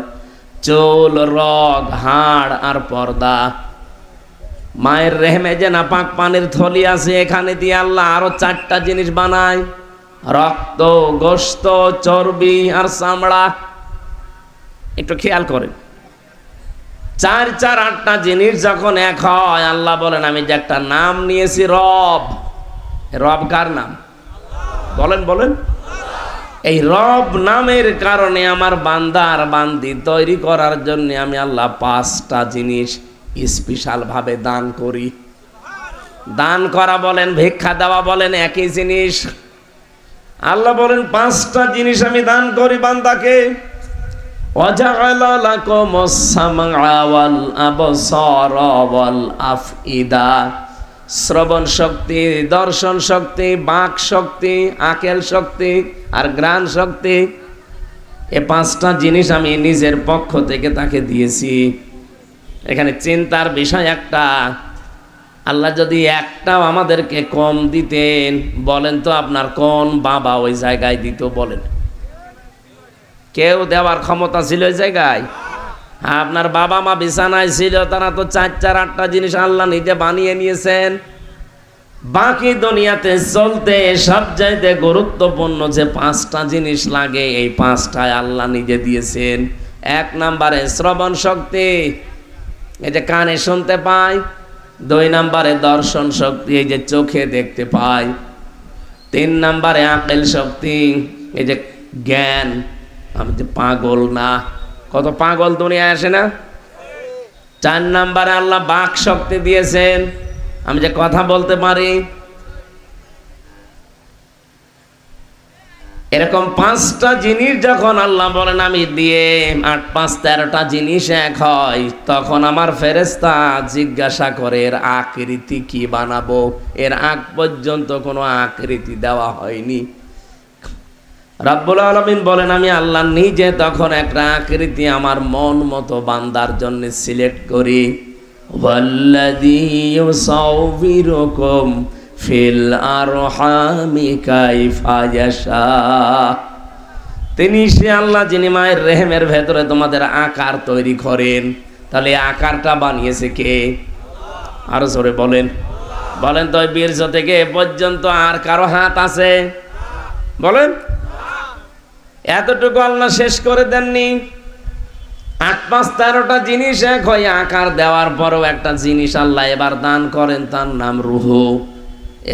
চুল, রগ, হাড় আর পর্দা। মায়ের রেহেমে যে নাপাক পানির থলি আছে, এখানে দিয়ে আল্লাহ আরো 4টা জিনিস বানায়, রক্ত, গোশত, চর্বি আর চামড়া। একটু খেয়াল করেন, 4 4 8টা জিনিস যখন এক হয়, আল্লাহ বলেন আমি যে একটা নাম নিয়েছি রব। রব কার নাম? বলেন বলেন। এই রব নামের কারণে আমার বান্দা আর বান্দি তৈরি করার জন্য আমি আল্লাহ 5টা জিনিস স্পেশাল ভাবে দান করি। দান করা বলেন, ভিক্ষা দেওয়া বলেন, একই জিনিস। আল্লাহ বলেন 5টা জিনিস আমি দান করি বান্দাকে। ওয়াজআলা লাকুমুস সামআ ওয়াল আবসারা ওয়াল আফইদা, শ্রবণ শক্তি, দর্শন শক্তি, বাক শক্তি, আকেল শক্তি আর ঘ্রাণ শক্তি। এই 5টা জিনিস আমি নিজের পক্ষ থেকে তাকে দিয়েছি। এখানে চিন্তার বিষয় একটা, আল্লাহ যদি একটাও আমাদেরকে কম দিতেন, বলেন তো আপনার কোন বাবা ওই জায়গায় দিত? বলেন, কেউ দেওয়ার ক্ষমতা ছিল ওই জায়গায়? আপনার বাবা মা বিছানায় ছিল, তারা তো 4 4 8টা জিনিস আল্লাহ নিজে বানিয়ে নিয়েছেন। বাকি দুনিয়াতে চলতে সবচাইতে গুরুত্বপূর্ণ যে 5টা জিনিস লাগে, এই 5টায় আল্লাহ নিজে দিয়েছেন। 1 নম্বরে শ্রবণ শক্তি, এই যে কানে শুনতে পাই। 2 নম্বরে দর্শন শক্তি, এই যে চোখে দেখতে পাই। 3 নম্বরে আকেল শক্তি, এই যে জ্ঞান, আমি যে পাগল না, কত পাগল দুনিয়ায় আসে না। 4 নম্বরে আল্লাহ বাক শক্তি দিয়েছেন, আমি যে কথা বলতে পারি। এরকম 5টা জিনিস যখন আল্লাহ বলেন আমি দিয়ে 8 5 13টা জিনিস এক হয়, তখন আমার ফেরেশতা জিজ্ঞাসা করে এর আকৃতি কি বানাবো। এর আগ পর্যন্ত কোনো আকৃতি দেওয়া হয়নি। রাব্বুল আলামিন বলেন আমি আল্লাহ নিজে তখন একটা আকৃতি আমার মন মতো বান্দার জন্য সিলেক্ট করি। ওয়াল্লাযী ইউসাউবিরুকুম ফিল আরহামি কাইফা ইয়াশা, তিনি সে আল্লাহ যিনি মায়ের রেহেমের ভেতরে তোমাদের আকার তৈরি করেন। তাহলে আকারটা বানিয়েছে কে? আরো জোরে বলেন। বলেন তো বীর্য থেকে এ পর্যন্ত আর কারো হাত আছে? বলেন। এতটুকু আল্লাহ শেষ করে দেননি। 8 5 13টা জিনিস এক হয়, আকার দেওয়ার পরও একটা জিনিস আল্লাহ এবার দান করেন, তার নাম রূহ।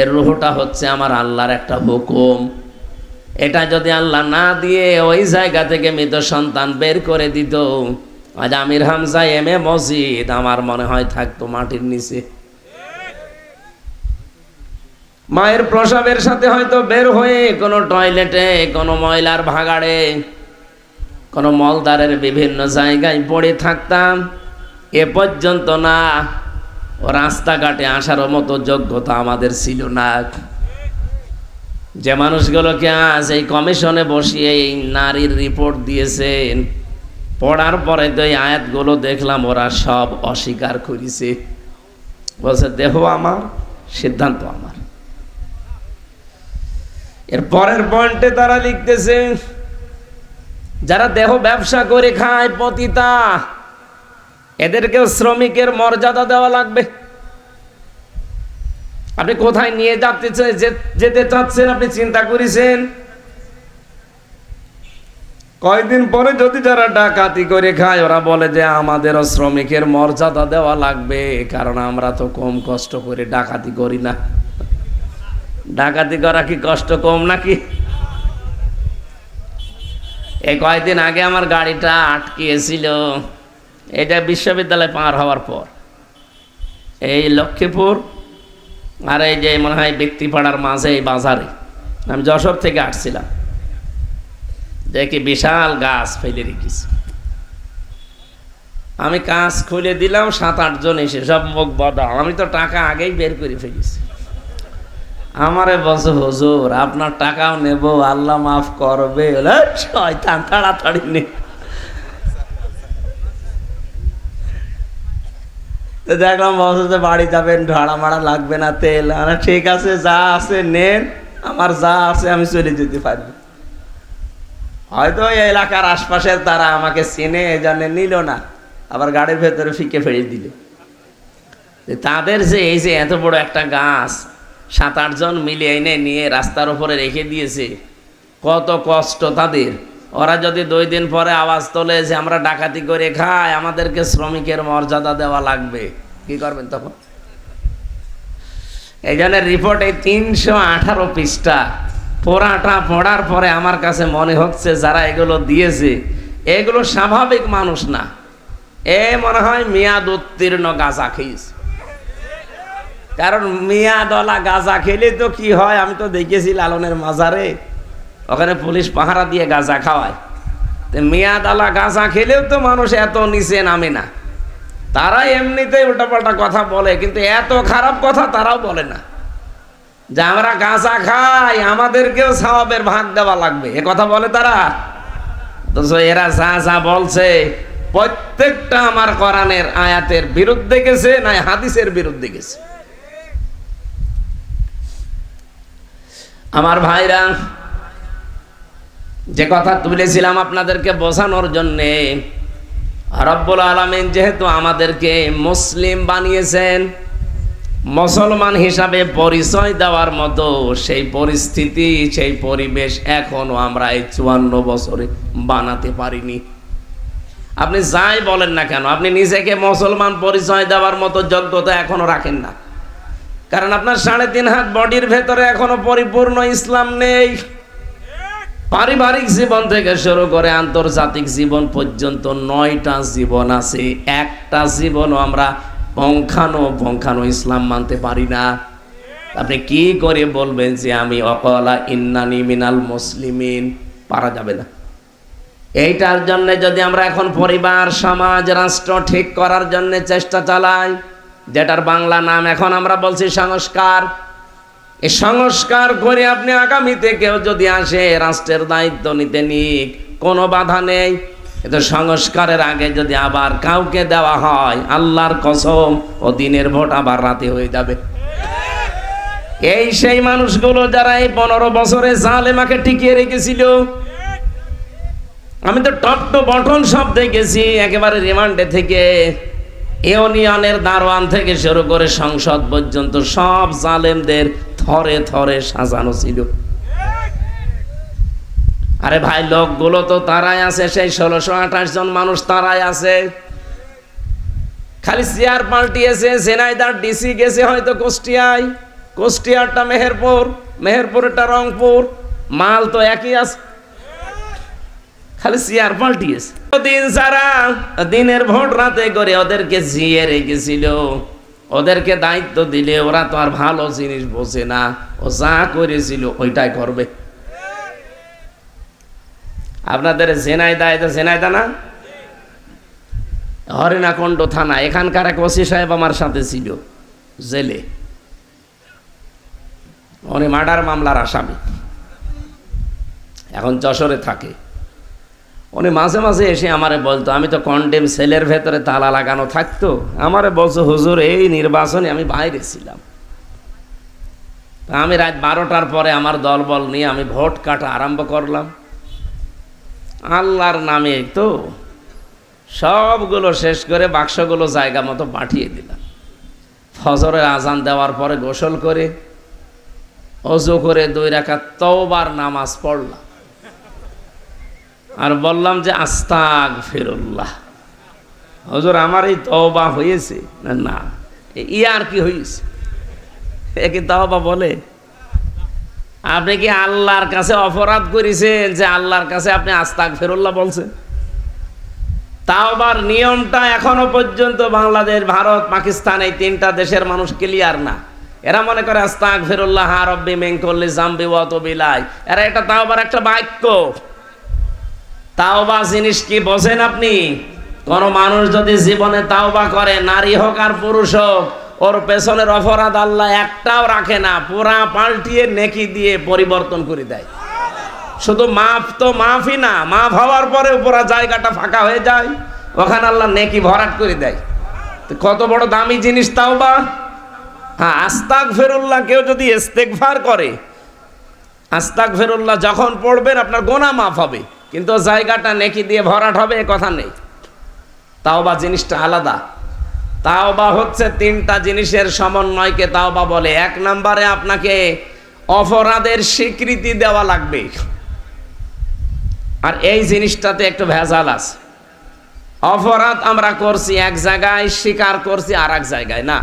এর রূহটা হচ্ছে আমার আল্লাহর একটা হুকুম। এটা যদি আল্লাহ না দিয়ে ওই জায়গা থেকে মৃত সন্তান বের করে দিত, আজ আমির হামজা এম.এ মসজিদ আমার মনে হয় থাকতো মাটির নিচে। মায়ের প্রসবের সাথে হয়তো বের হয়ে কোনো টয়লেটে, কোনো ময়লার ভাগাড়ে, কোনো মলদারের বিভিন্ন জায়গায় পড়ে থাকতাম। এ পর্যন্ত না, ও রাস্তাঘাটে আসারও মতো যোগ্যতা আমাদের ছিল না। যে মানুষগুলোকে আজ এই কমিশনে বসিয়ে এই নারীর রিপোর্ট দিয়েছেন, পড়ার পরে তো এই আয়াতগুলো দেখলাম ওরা সব অস্বীকার করেছে। বলছে দেহ আমার, সিদ্ধান্ত আমার। এর পরের পয়েন্টে তারা লিখতেছে যারা দেহ ব্যবসা করে খায় পতিতা, এদেরকেও শ্রমিকের মর্যাদা দেওয়া লাগবে। আপনি কোথায় নিয়ে যেতে চাচ্ছেন আপনি চিন্তা করেছেন? কয়েকদিন পরে যদি যারা ডাকাতি করে খায়, ওরা বলে যে আমাদেরও শ্রমিকের মর্যাদা দেওয়া লাগবে, কারণ আমরা তো কম কষ্ট করে ডাকাতি করি না। ডাকাতি করা কি কষ্ট কম নাকি? এই কয়েকদিন আগে আমার গাড়িটা আটকিয়েছিল, এটা বিশ্ববিদ্যালয় পার হওয়ার পর, এই লক্ষ্মীপুর আর এই যে মনে হয় ব্যক্তিপাড়ার মাঝে এই বাজারে, আমি যশোর থেকে আসছিলাম, দেখি বিশাল গাছ ফেলে রেখেছি। আমি কাজ খুলে দিলাম, 7-8 জন এসে সব মুখ বদা, আমি তো টাকা আগেই বের করে ফেলেছি। আমারে বলছে, হুজুর আপনার টাকাও নেব, আল্লাহ মাফ করবে। শয়তান, তাড়াতাড়ি নে। দেখলাম বলছে বাড়ি যাবেন, ভাড়া মাড়া লাগবে না, তেল। ঠিক আছে, যা আছে নেন, আমার যা আছে আমি চলে যেতে পারবো। হয়তো এই এলাকার আশপাশের তারা আমাকে চেনে, এই জন্য নিল না, আবার গাড়ির ভেতরে ফিকে ফেলে দিল। তাদের যে এই যে এত বড় একটা গাছ 7-8 জন মিলে এনে নিয়ে রাস্তার উপরে রেখে দিয়েছে, কত কষ্ট তাদের। ওরা যদি 2 দিন পরে আওয়াজ তোলে যে আমরা ডাকাতি করে খাই, আমাদেরকে শ্রমিকের মর্যাদা দেওয়া লাগবে, কি করবেন তখন? এই জন্য রিপোর্ট এই 318 পৃষ্ঠা পড়াটা পড়ার পরে আমার কাছে মনে হচ্ছে যারা এগুলো দিয়েছে এগুলো স্বাভাবিক মানুষ না, এ মনে হয় মেয়াদ উত্তীর্ণ গাঁজা খেয়েছে। কারণ মেয়াদওয়ালা গাঁজা খেলে তো কি হয়, আমি তো দেখেছি লালনের মাজারে, ওখানে পুলিশ পাহারা দিয়ে গাঁজা খাওয়ায়। তো মেয়াদওয়ালা গাঁজা খেলেও তো মানুষ এত নিচে নামে না, তারা এমনিতেই উল্টাপাল্টা কথা বলে, কিন্তু এত খারাপ কথা তারাও বলে না যে আমরা গাঁজা খাই, আমাদেরকেও সওয়াবের ভাগ দেওয়া লাগবে, এ কথা বলে তারা। তো এরা যা যা বলছে প্রত্যেকটা আমার কোরআনের আয়াতের বিরুদ্ধে গেছে, না হাদিসের বিরুদ্ধে গেছে। আমার ভাইরা, যে কথা তুলেছিলাম আপনাদেরকে বোঝানোর জন্যে, রব্বুল আলামিন যেহেতু আমাদেরকে মুসলিম বানিয়েছেন, মুসলমান হিসাবে পরিচয় দেওয়ার মতো সেই পরিস্থিতি, সেই পরিবেশ এখনো আমরা এই 54 বছরে বানাতে পারিনি। আপনি যাই বলেন না কেন, আপনি নিজেকে মুসলমান পরিচয় দেওয়ার মতো যোগ্যতা এখনো রাখেন না, কারণ আপনার 3.5 হাত বডির ভেতরে এখনো পরিপূর্ণ ইসলাম নেই। পারিবারিক জীবন থেকে শুরু করে আন্তর্জাতিক জীবন পর্যন্ত 9টা জীবন আছে, একটা জীবনও আমরা পঙ্খানো ইসলাম মানতে পারি না। আপনি কি করে বলবেন যে আমি অকলা ইন্নানি মিনাল মুসলিমিন? পারা যাবে না। এইটার জন্য যদি আমরা এখন পরিবার, সমাজ, রাষ্ট্র ঠিক করার জন্য চেষ্টা চালাই, যেটার বাংলা নাম এখন আমরা বলছি সংস্কার, এই সংস্কার করে আপনি আগামীতে কেউ যদি আসে রাষ্ট্রের দায়িত্ব নিতে নিক, কোনো বাধা নেই। কিন্তু সংস্কারের আগে যদি আবার কাউকে দেওয়া হয়, আল্লাহর কসম ও দিনের ভোট আবার রাতে হয়ে যাবে। এই সেই মানুষগুলো যারা এই 15 বছরে জালেমাকে টিকিয়ে রেখেছিল। আমি তো টপ টু বটন সব দেখেছি, একেবারে রিমান্ডে থেকে ইউনিয়নের দারোয়ান থেকে শুরু করে সংসদ পর্যন্ত সব জালেমদের থরে থরে সাজানো ছিল। আরে ভাই, লোকগুলো তো তারাই আছে, সেই 1628 জন মানুষ তারাই আছে। খালি চেয়ার পাল্টিয়েছে, ঝিনাইদহ ডিসি গেছে হয়তো কুষ্টিয়ায়, কুষ্টিয়ারটা মেহেরপুর, মেহেরপুরটা রংপুর, মাল তো একই আছে, খালি চেয়ার পাল্টিয়েছে। দিন সারা দিনের ভোট রাতে করে ওদেরকে জিয়ে রেখেছিল, ওদেরকে দায়িত্ব দিলে ওরা তো আর ভালো জিনিস বোঝে না, ও যা করেছিল ওইটাই করবে। আপনাদের ঝিনাইদহ না, হরিণাকুণ্ড থানা, এখানকার এক ওসি সাহেব আমার সাথে ছিল জেলে, উনি মার্ডার মামলার আসামি, এখন যশোরে থাকে। উনি মাঝে মাঝে এসে আমারে বলতো, আমি তো কন্ডেম সেলের ভেতরে তালা লাগানো থাকতো, আমারে বলছো হুজুর এই নির্বাচনে আমি বাইরে ছিলাম, আমি রাত 12টার পরে আমার দলবল নিয়ে আমি ভোট কাটা আরম্ভ করলাম। আল্লাহর নামে তো সবগুলো শেষ করে বাক্সগুলো জায়গা মতো পাঠিয়ে দিলাম। ফজরের আজান দেওয়ার পরে গোসল করে ওযু করে 2 রাকাত তওবার নামাজ পড়লাম, আর বললাম যে আস্তাগফিরুল্লাহ, হুজুর আমার এই তওবা হয়েছে না, আর কি হয়েছে, একে তওবা বলে? আপনি কি আল্লাহর কাছে অপরাধ করেছেন যে আল্লাহর কাছে আপনি আস্তাগফিরুল্লাহ বলছেন? তাওবার নিয়মটা এখনো পর্যন্ত বাংলাদেশ, ভারত, পাকিস্তান এই তিনটা দেশের মানুষ ক্লিয়ার না। এরা মনে করে আস্তাগফিরুল্লাহ রাব্বি মিন কুল্লি যামবি ওয়া তুবু ইলাইহি। এরা এটা তাওবার একটা বাক্য। তাওবা জিনিস কি বোঝেন আপনি? কোন মানুষ যদি জীবনে তাওবা করে, নারী হোক আর পুরুষ হোক, ওর পেছনের অপরাধ আল্লাহ একটাও রাখে না, পুরা পাল্টিয়ে নেকি দিয়ে পরিবর্তন করে দেয়। শুধু মাফ তো মাফই না, মাফ হওয়ার পরে পুরা জায়গাটা ফাঁকা হয়ে যায়, ওখানে আল্লাহ নেকি ভরাট করে দেয়। তো কত বড় দামি জিনিস তাওবা। হ্যাঁ, আস্তাগফিরুল্লাহ কেউ যদি ইস্তেগফার করে, আস্তাগফিরুল্লাহ যখন পড়বেন আপনার গুনাহ মাফ হবে, কিন্তু জায়গাটা নেকি দিয়ে ভরাট হবে এ কথা নেই। তাওবা জিনিসটা আলাদা। তাওবা হচ্ছে তিনটা জিনিসের সমন্বয়কে তাওবা বলে। এক নম্বরে আপনাকে অপরাধের স্বীকৃতি দেওয়া লাগবে, আর এই জিনিসটাতে একটু ভেজাল আছে। অপরাধ আমরা করছি এক জায়গায়, স্বীকার করছি আর এক জায়গায় না।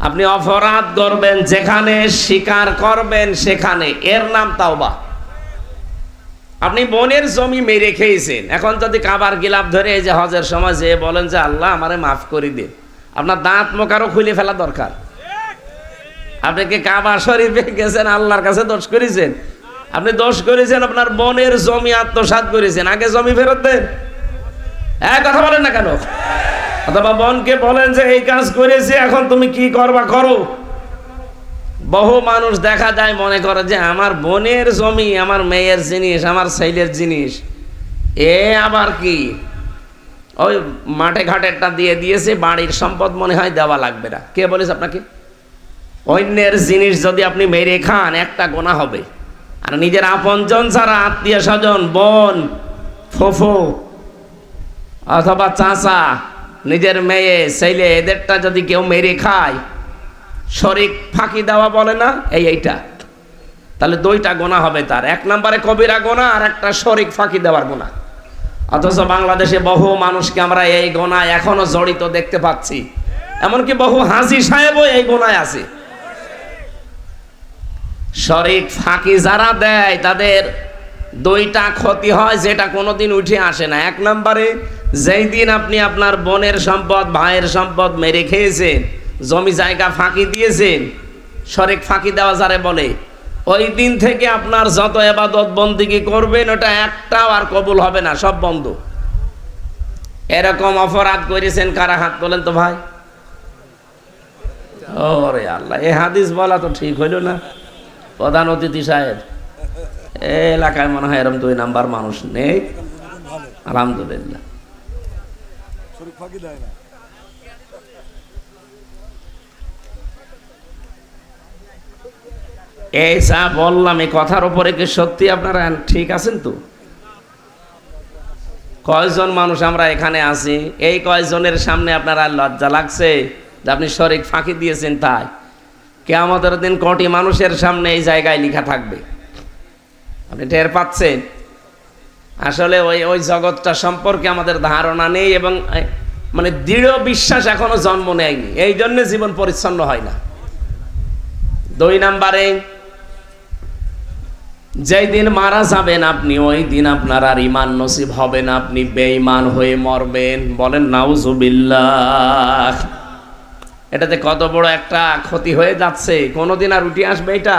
আপনি অপরাধ করবেন যেখানে, স্বীকার করবেন সেখানে, এর নাম তাওবা। আপনি বোনের জমি মেরে খেয়েছেন, এখন যদি কাবার গিলাপ ধরে এই যে হজের সময় যে বলেন যে আল্লাহ আমারে মাফ করে দিন, আপনার দাঁত মুখ আরো খুলে ফেলা দরকার। আপনি কি কাবা শরীফে গেছেন আল্লাহর কাছে দোষ করেছেন? আপনি দোষ করেছেন আপনার বোনের জমি আত্মসাৎ করেছেন, আগে জমি ফেরত দেন। এক কথা বলেন না কেন? অথবা বোনকে বলেন যে এই কাজ করেছি, এখন তুমি কি করবা করো। বহু মানুষ দেখা যায় মনে করে যে আমার বোনের জমি আমার মেয়ের জিনিস, আমার ছেলের জিনিস, এ আবার কি ওই মাঠে ঘাটেরটা দিয়ে দিয়েছে, বাড়ির সম্পদ মনে হয় দেওয়া লাগবে না। কে বলেছে আপনাকে? অন্যের জিনিস যদি আপনি মেরে খান একটা গোনা হবে, আর নিজের আপনজন ছাড়া আত্মীয় স্বজন, বোন, ফুফু অথবা চাচা, নিজের মেয়ে ছেলে, এদেরটা যদি কেউ মেরে খায়, শরিক ফাঁকি দেওয়া বলে না, এইটা তাহলে দুইটা গোনা হবে তার। এক নম্বরে কবিরা গোনা, আর একটা শরিক ফাঁকি দেওয়ার গোনা। অথচ বাংলাদেশে বহু মানুষকে আমরা এই গোনায় এখনো জড়িত দেখতে পাচ্ছি, এমনকি বহু হাজী সাহেবও এই গোনায় আছে। শরিক ফাঁকি যারা দেয় তাদের দুইটা ক্ষতি হয়, যেটা কোনোদিন উঠে আসে না। এক নম্বরে, যেই দিন আপনি আপনার বোনের সম্পদ, ভাইয়ের সম্পদ মেরে খেয়েছেন, জমি জায়গা ফাঁকি দিয়েছেন, শরিক ফাঁকি দেওয়া যারে বলে, ওই দিন থেকে আপনার যত ইবাদত বন্দেগী করবেন ওটা একটাও আর কবুল হবে না, সব বন্ধ। এরকম অপরাধ করেছেন কারা? হাত তোলেন তো ভাই। ওরে আল্লাহ, এই হাদিস বলা তো ঠিক হইল না। প্রধান অতিথি সাহেব, এলাকায় মনে হয় এরকম 2 নাম্বার মানুষ নেই, আলহামদুলিল্লাহ। এই যা বললাম এই কথার উপরে কি সত্যি আপনারা ঠিক আছেন তো? কয়জন মানুষ আমরা এখানে আছি, এই কয়জনের সামনে আপনারা লজ্জা লাগছে যে আপনি শরিক ফাঁকি দিয়েছেন? তাই কিয়ামতের দিন কোটি মানুষের সামনে এই জায়গায় লেখা থাকবে। আপনি টের পাচ্ছেন? আসলে ওই জগৎটা সম্পর্কে আমাদের ধারণা নেই, এবং মানে দৃঢ় বিশ্বাস এখনো জন্ম নেয়নি, এই জন্য জীবন পরিচ্ছন্ন হয় না। 2 নম্বরে, যেই দিন মারা যাবেন আপনি, ওই দিন আপনার আর ঈমান নসিব হবে না, আপনি বেঈমান হয়ে মরবেন। বলেন নাউজুবিল্লাহ। এটাতে কত বড় একটা ক্ষতি হয়ে যাচ্ছে, কোনোদিন আর উঠে আসবে এটা?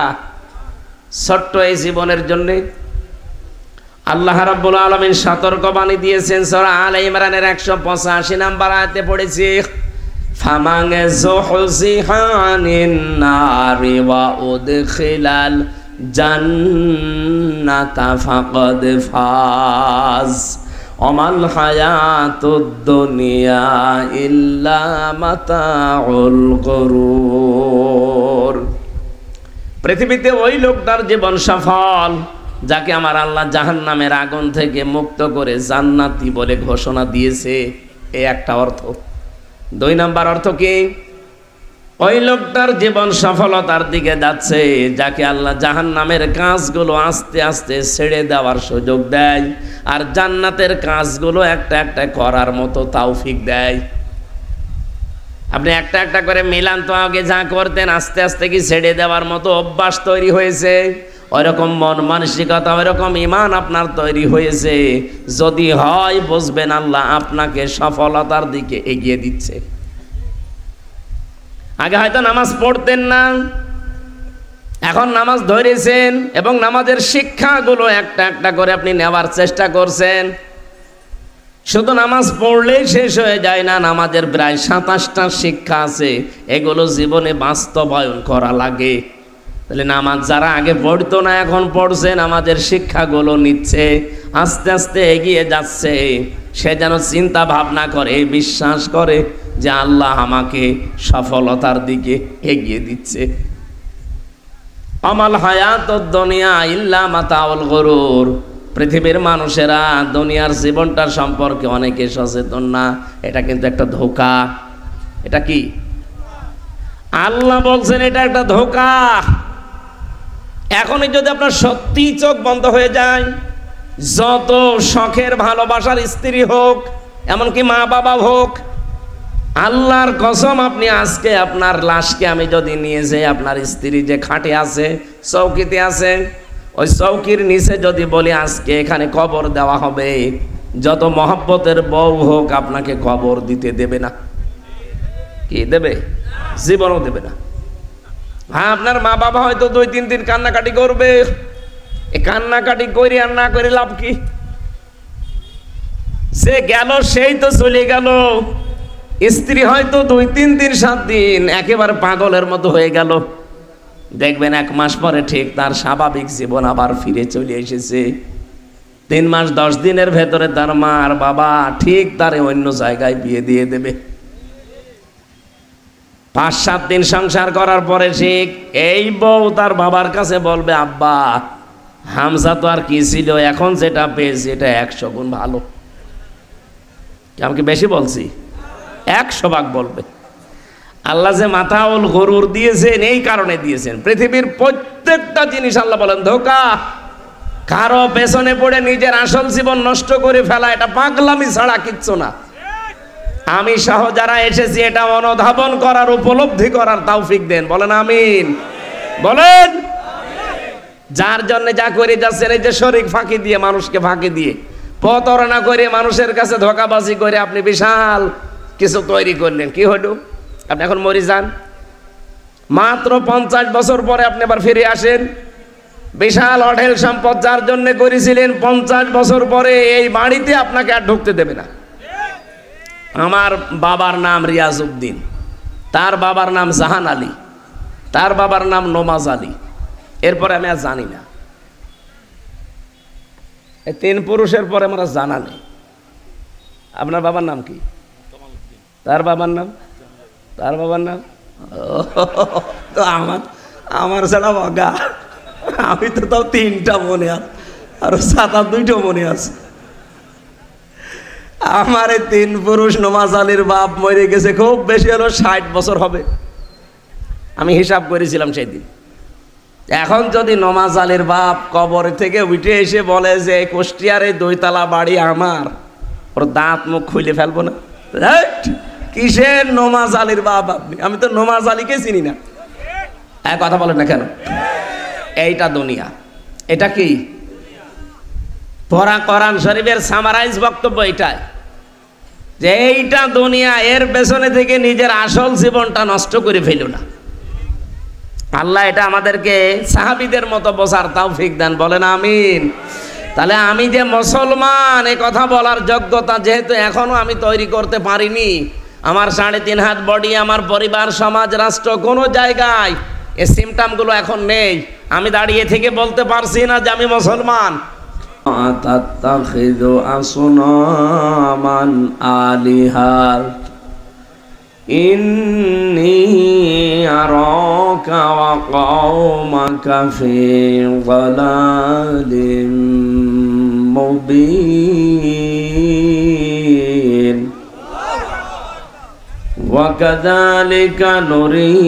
ছোট্ট এই জীবনের জন্য আল্লাহ রাব্বুল আলামিন সতর্কবাণী দিয়েছেন। সূরা আলে ইমরানের 185 নম্বর আয়াতে পড়েছি, ফামান যুহজিহা আনিন নারি ওয়া উদখিলাল জান্নাতা ফাকাদ ফাজ ওমাল হায়াতুদ দুনিয়া ইল্লা মাতাউল গুরুর। পৃথিবীতে ওই লোকটার জীবন সফল যাকে আমার আল্লাহ জাহান্নামের আগুন থেকে মুক্ত করে জান্নাতি বলে ঘোষণা দিয়েছে, এই একটা অর্থ। 2 নম্বর অর্থ কি? ওই লোকটার জীবন সফলতার দিকে যাচ্ছে যাকে আল্লাহ জাহান্নামের কাজগুলো আস্তে আস্তে ছেড়ে দেওয়ার সুযোগ দেয়, আর জান্নাতের কাজগুলো একটা একটা করার মতো তৌফিক দেয়। আপনি একটা একটা করে মিলান তো, আগে যা করতেন আস্তে আস্তে কি ছেড়ে দেওয়ার মতো অভ্যাস তৈরি হয়েছে? ওইরকম মন মানসিকতা, ওইরকম ঈমান আপনার তৈরি হয়েছে, যদি হয় বুঝবেন আল্লাহ আপনাকে সফলতার দিকে এগিয়ে দিচ্ছে। আগে হয়তো নামাজ পড়তেন না, এখন নামাজ ধরেছেন এবং নামাজের শিক্ষাগুলো একটা একটা করে আপনি নেওয়ার চেষ্টা করছেন। শুধু নামাজ পড়লেই শেষ হয়ে যায় না, নামাজের প্রায় 27টা শিক্ষা আছে, এগুলো জীবনে বাস্তবায়ন করা লাগে। তাহলে নামাজ যারা আগে পড়তো না এখন পড়ছে, নামাজের শিক্ষাগুলো নিচ্ছে, আস্তে আস্তে এগিয়ে যাচ্ছে। সে যেন চিন্তা ভাবনা করে, বিশ্বাস করে যে আল্লাহ আমাকে সফলতার দিকে এগিয়ে দিচ্ছে। আমাল হায়াতুদ দুনিয়া ইল্লা মাতাউল গুরুর। পৃথিবীর মানুষেরা দুনিয়ার জীবনটার সম্পর্কে অনেকে সচেতন না, এটা কিন্তু একটা ধোঁকা। এটা কি আল্লাহ বলছেন? এটা একটা ধোঁকা। এখনই যদি আপনার সত্যি চোখ বন্ধ হয়ে যায়, যত শখের ভালোবাসার স্ত্রী হোক, এমনকি মা বাবা হোক, আল্লাহর কসম আপনি আজকে আপনার লাশকে আমি যদি নিয়ে যাই, আপনার স্ত্রী যে খাটে আছে, চৌকিতে আছে, ওই চৌকির নিচে যদি বলি আজকে এখানে কবর দেওয়া হবে, যত মহব্বতের বউ হোক আপনাকে কবর দিতে দেবে না। কি দেবে? জীবনও দেবে না। হ্যাঁ, আপনার মা বাবা হয়তো 2-3 দিন কান্নাকাটি করবে, এই কান্নাকাটি করে আর না করে লাভ কি? সে গেল, সেই তো চলে গেল। স্ত্রী হয়তো 2-3 দিন 7 দিন একেবারে পাগলের মতো হয়ে গেল, দেখবেন 1 মাস পরে ঠিক তার স্বাভাবিক জীবন আবার ফিরে চলে এসেছে। 3 মাস 10 দিনের ভেতরে তার মা আর বাবা ঠিক তারে অন্য জায়গায় বিয়ে দিয়ে দেবে। 5-7 দিন সংসার করার পরে ঠিক এই বউ তার বাবার কাছে বলবে, আব্বা হামজা তো আর কি ছিল, এখন যেটা পেয়েছি এটা 100 গুণ ভালো। আমি কি বেশি বলছি? 100 ভাগ বলবে। আল্লাহ যে মাতাউল গরুর দিয়েছেন এই কারণে দিয়েছেন। পৃথিবীর প্রত্যেকটা জিনিস আল্লাহ বলেন ধোঁকা। কারো পেছনে পড়ে নিজের আসল জীবন নষ্ট করে ফেলা, এটা পাগলামি ছাড়া কিচ্ছু না। আমি সহ যারা এসেছি এটা অনুধাবন করার, উপলব্ধি করার তৌফিক দেন। বলেন আমিন। বলেন যার জন্য যা করে যাচ্ছেন, এই যে শরীক ফাঁকি দিয়ে, মানুষকে ফাঁকি দিয়ে, প্রতারণা করে, মানুষের কাছে ধোঁকাবাজি করে আপনি বিশাল কিছু তৈরি করলেন। কি হলো? আপনি এখন মরে যান, মাত্র 50 বছর পরে আপনি আবার ফিরে আসেন। বিশাল অঢেল সম্পদ যার জন্য করেছিলেন, 50 বছর পরে এই বাড়িতে আপনাকে আর ঢুকতে দেবে না। আমার বাবার নাম রিয়াজ উদ্দিন, তার বাবার নাম জাহান আলী, তার বাবার নাম নমাজ আলী, এরপরে আমি আর জানি না। এই 3 পুরুষের পরে আমরা জানা নেই। আপনার বাবার নাম কি? তার বাবার নাম? তার বাবার নাম? তো আমার ছাড়া বাগা, আমি তো তাও 3টা মনে আছে, আর 7-8 মনে আছে। আমার এই 3 পুরুষ নমাজ আলীর বাপ মরে গেছে খুব বেশি হলো 60 বছর হবে। আমি হিসাব করেছিলাম সেই দিন। এখন যদি নমাজ আলীর বাপ কবর থেকে উঠে এসে বলে যে কুষ্টিয়ার এই 2 তলা বাড়ি আমার, ওর দাঁত মুখ খুলে ফেলবো না। কিসের নমাজ আলীর বাপ আপনি? আমি তো নমাজ আলীকে চিনি না। এক কথা বলেন না কেন? এইটা দুনিয়া। এটা কি? পড়া কোরআন শরীফের সামারাইজ বক্তব্য এটাই যে এইটা দুনিয়া, এর পেছনে থেকে নিজের আসল জীবনটা নষ্ট করে ফেলো না। আল্লাহ এটা আমাদেরকে সাহাবীদের মতো বোঝার তৌফিক দেন। বলেন আমিন। তাহলে আমি যে মুসলমান এ কথা বলার যোগ্যতা যেহেতু এখনো আমি তৈরি করতে পারিনি, আমার 3.5 হাত বডি, আমার পরিবার, সমাজ, রাষ্ট্র, কোনো জায়গায় এই সিমটমগুলো এখন নেই, আমি দাঁড়িয়ে থেকে বলতে পারছি না যে আমি মুসলমান। তাত্তাখিযু আসনামান আলিহার ইন্নী আরাকা ওয়া কওমাকা ফি যালালিম মুবিন وكذلك نري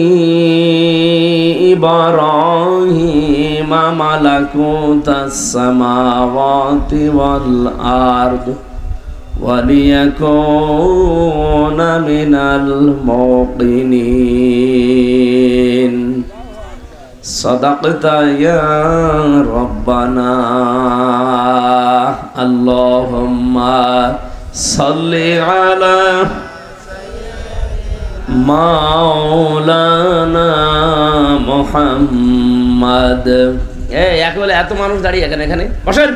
إبراهيم ملكوت السماوات والأرض وليكون من الموقنين সাদাকতা ইয়া রাব্বানা আল্লাহুম্মা সাল্লি আলা মাওলানা মুহাম্মদ। এক বলে এত মানুষ দাঁড়িয়ে এখানে বসেন।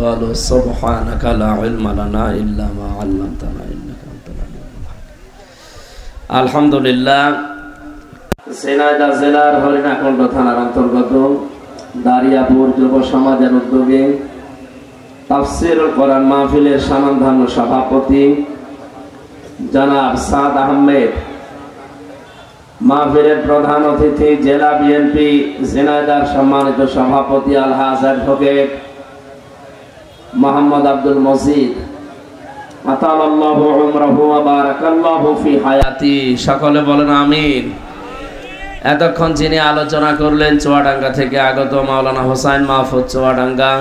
قالوا سبحانك لا علم لنا إلا ما علمتنا إنك أنت العليم الحكيم। আলহামদুলিল্লাহ, ঝিনাইদহ জেলার হরিণাকুণ্ড থানার অন্তর্গত দারিয়াপুর যুব সমাজের উদ্যোগে তাফসীরুল কোরআন মাহফিলের স্বনামধন্য সভাপতি জনাব সাদ আহমেদ, মাহফিলের প্রধান অতিথি জেলা বিএনপি ঝিনাইদহ সম্মানিত সভাপতি আলহাজ অ্যাডভোকেট মোহাম্মদ আব্দুল মজিদ, আতালাল্লাহু উমরাহু ওয়া বারাকাল্লাহু ফি হায়াতি। সকলে বলেন আমিন। এতক্ষণ যিনি আলোচনা করলেন চুয়াডাঙ্গা থেকে আগত মাওলানা হোসাইন মাহফুজ চুয়াডাঙ্গা,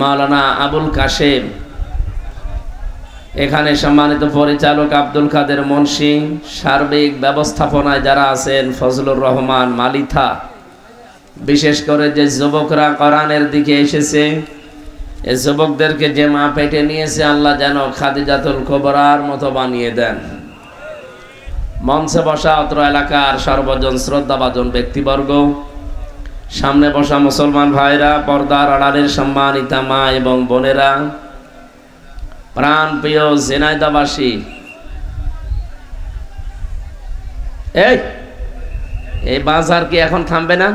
মাওলানা আবুল কাশেম, এখানে সম্মানিত পরিচালক আব্দুল কাদের মুন্সি, সার্বিক ব্যবস্থাপনায় যারা আছেন ফজলুর রহমান মালিথা, বিশেষ করে যে যুবকরা কোরআনের দিকে এসেছে, এই যুবকদেরকে যে মা পেটে নিয়েছে আল্লাহ যেন খাদিজাতুল কুবরার মতো বানিয়ে দেন। মঞ্চে বসা অত্র এলাকার সর্বজন শ্রদ্ধাভাজন ব্যক্তিবর্গ, সামনে বসা মুসলমান ভাইরা, পর্দার আড়ালের সম্মানিতা মা এবং বোনেরা, প্রাণ প্রিয় ঝিনাইদহবাসী, এই বাজার কি এখন থামবে না?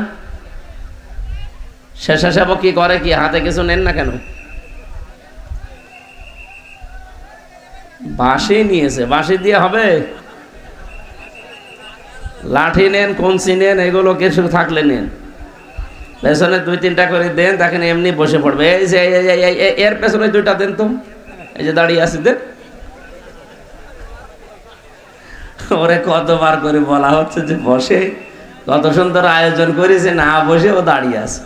স্বেচ্ছাসেবক কি করে কি হাতে কিছু নেন না কেন? বাঁশি নিয়েছে, বাঁশি দিয়ে হবে? লাঠি নেন, কঞ্চি নেন, এগুলো কিছু থাকলে নেন, পেছনে 2-3টা করে দেন, তাকে এমনি বসে পড়বে। এই যে এর পেছনে 2টা দেন তো, এই যে দাঁড়িয়ে আছে দেন। ওরে কতবার করে বলা হচ্ছে যে বসে, কত সুন্দর আয়োজন করেছে, না বসে ও দাঁড়িয়ে আছে।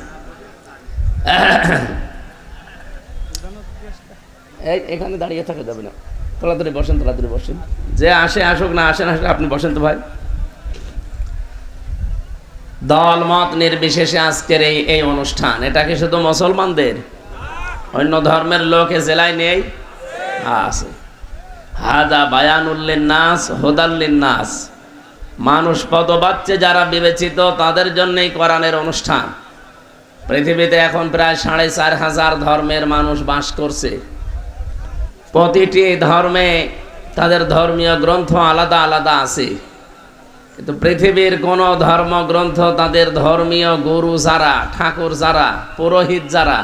এখানে দাঁড়িয়ে থাকা যাবে না, তাড়াতাড়ি বসেন, তাড়াতাড়ি বসেন। যে আসে আসুক, না আসেন আসলে আপনি বসেন তো ভাই। দল মত নির্বিশেষে আজকের এই অনুষ্ঠান, এটা কি শুধু মুসলমানদের? অন্য ধর্মের লোক এ জেলায় নেই? আছে। হাদা বায়ানুল লিন্নাস হুদাল লিন্নাস, মানুষ পদবাচ্চে যারা বিবেচিত তাদের জন্যই কোরআনের অনুষ্ঠান। পৃথিবীতে এখন প্রায় 4,500 ধর্মের মানুষ বাস করছে। প্রতিটি ধর্মে তাদের ধর্মীয় গ্রন্থ আলাদা আলাদা আছে, কিন্তু পৃথিবীর কোন ধর্মগ্রন্থ তাদের ধর্মীয় গুরু যারা, ঠাকুর যারা, পুরোহিত যারা,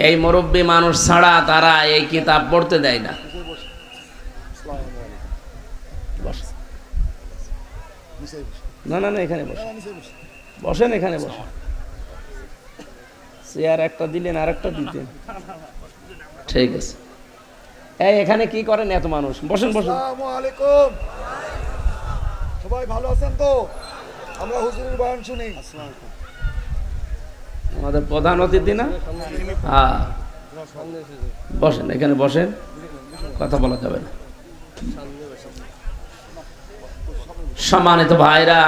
এই মুরব্বী মানুষ ছাড়া তারা এই কিতাব পড়তে দেয় না। না না না, এখানে বসেন, বসেন, এখানে বসেন। চেয়ার একটা দিলেন, আর একটা দিতেন, ঠিক আছে। এই এখানে কি করেন এত মানুষ? বসেন বসেন। আসসালামু আলাইকুম, সবাই ভালো আছেন তো? আমরা হুজুরের বয়ান শুনি। আমাদের প্রধান অতিথি না? হ্যাঁ, বসেন, এখানে বসেন, কথা বলা যাবে না। সম্মানিত ভাইরা,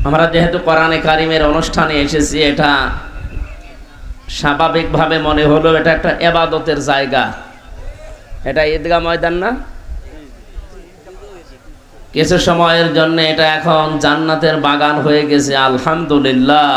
আমরা যেহেতু কোরআনে কারিমের অনুষ্ঠানে এসেছি, এটা স্বাভাবিকভাবে মনে হলো এটা একটা ইবাদতের জায়গা। এটা ঈদগাহ ময়দান না? কিছু সময়ের জন্য এটা এখন জান্নাতের বাগান হয়ে গেছে, আলহামদুলিল্লাহ।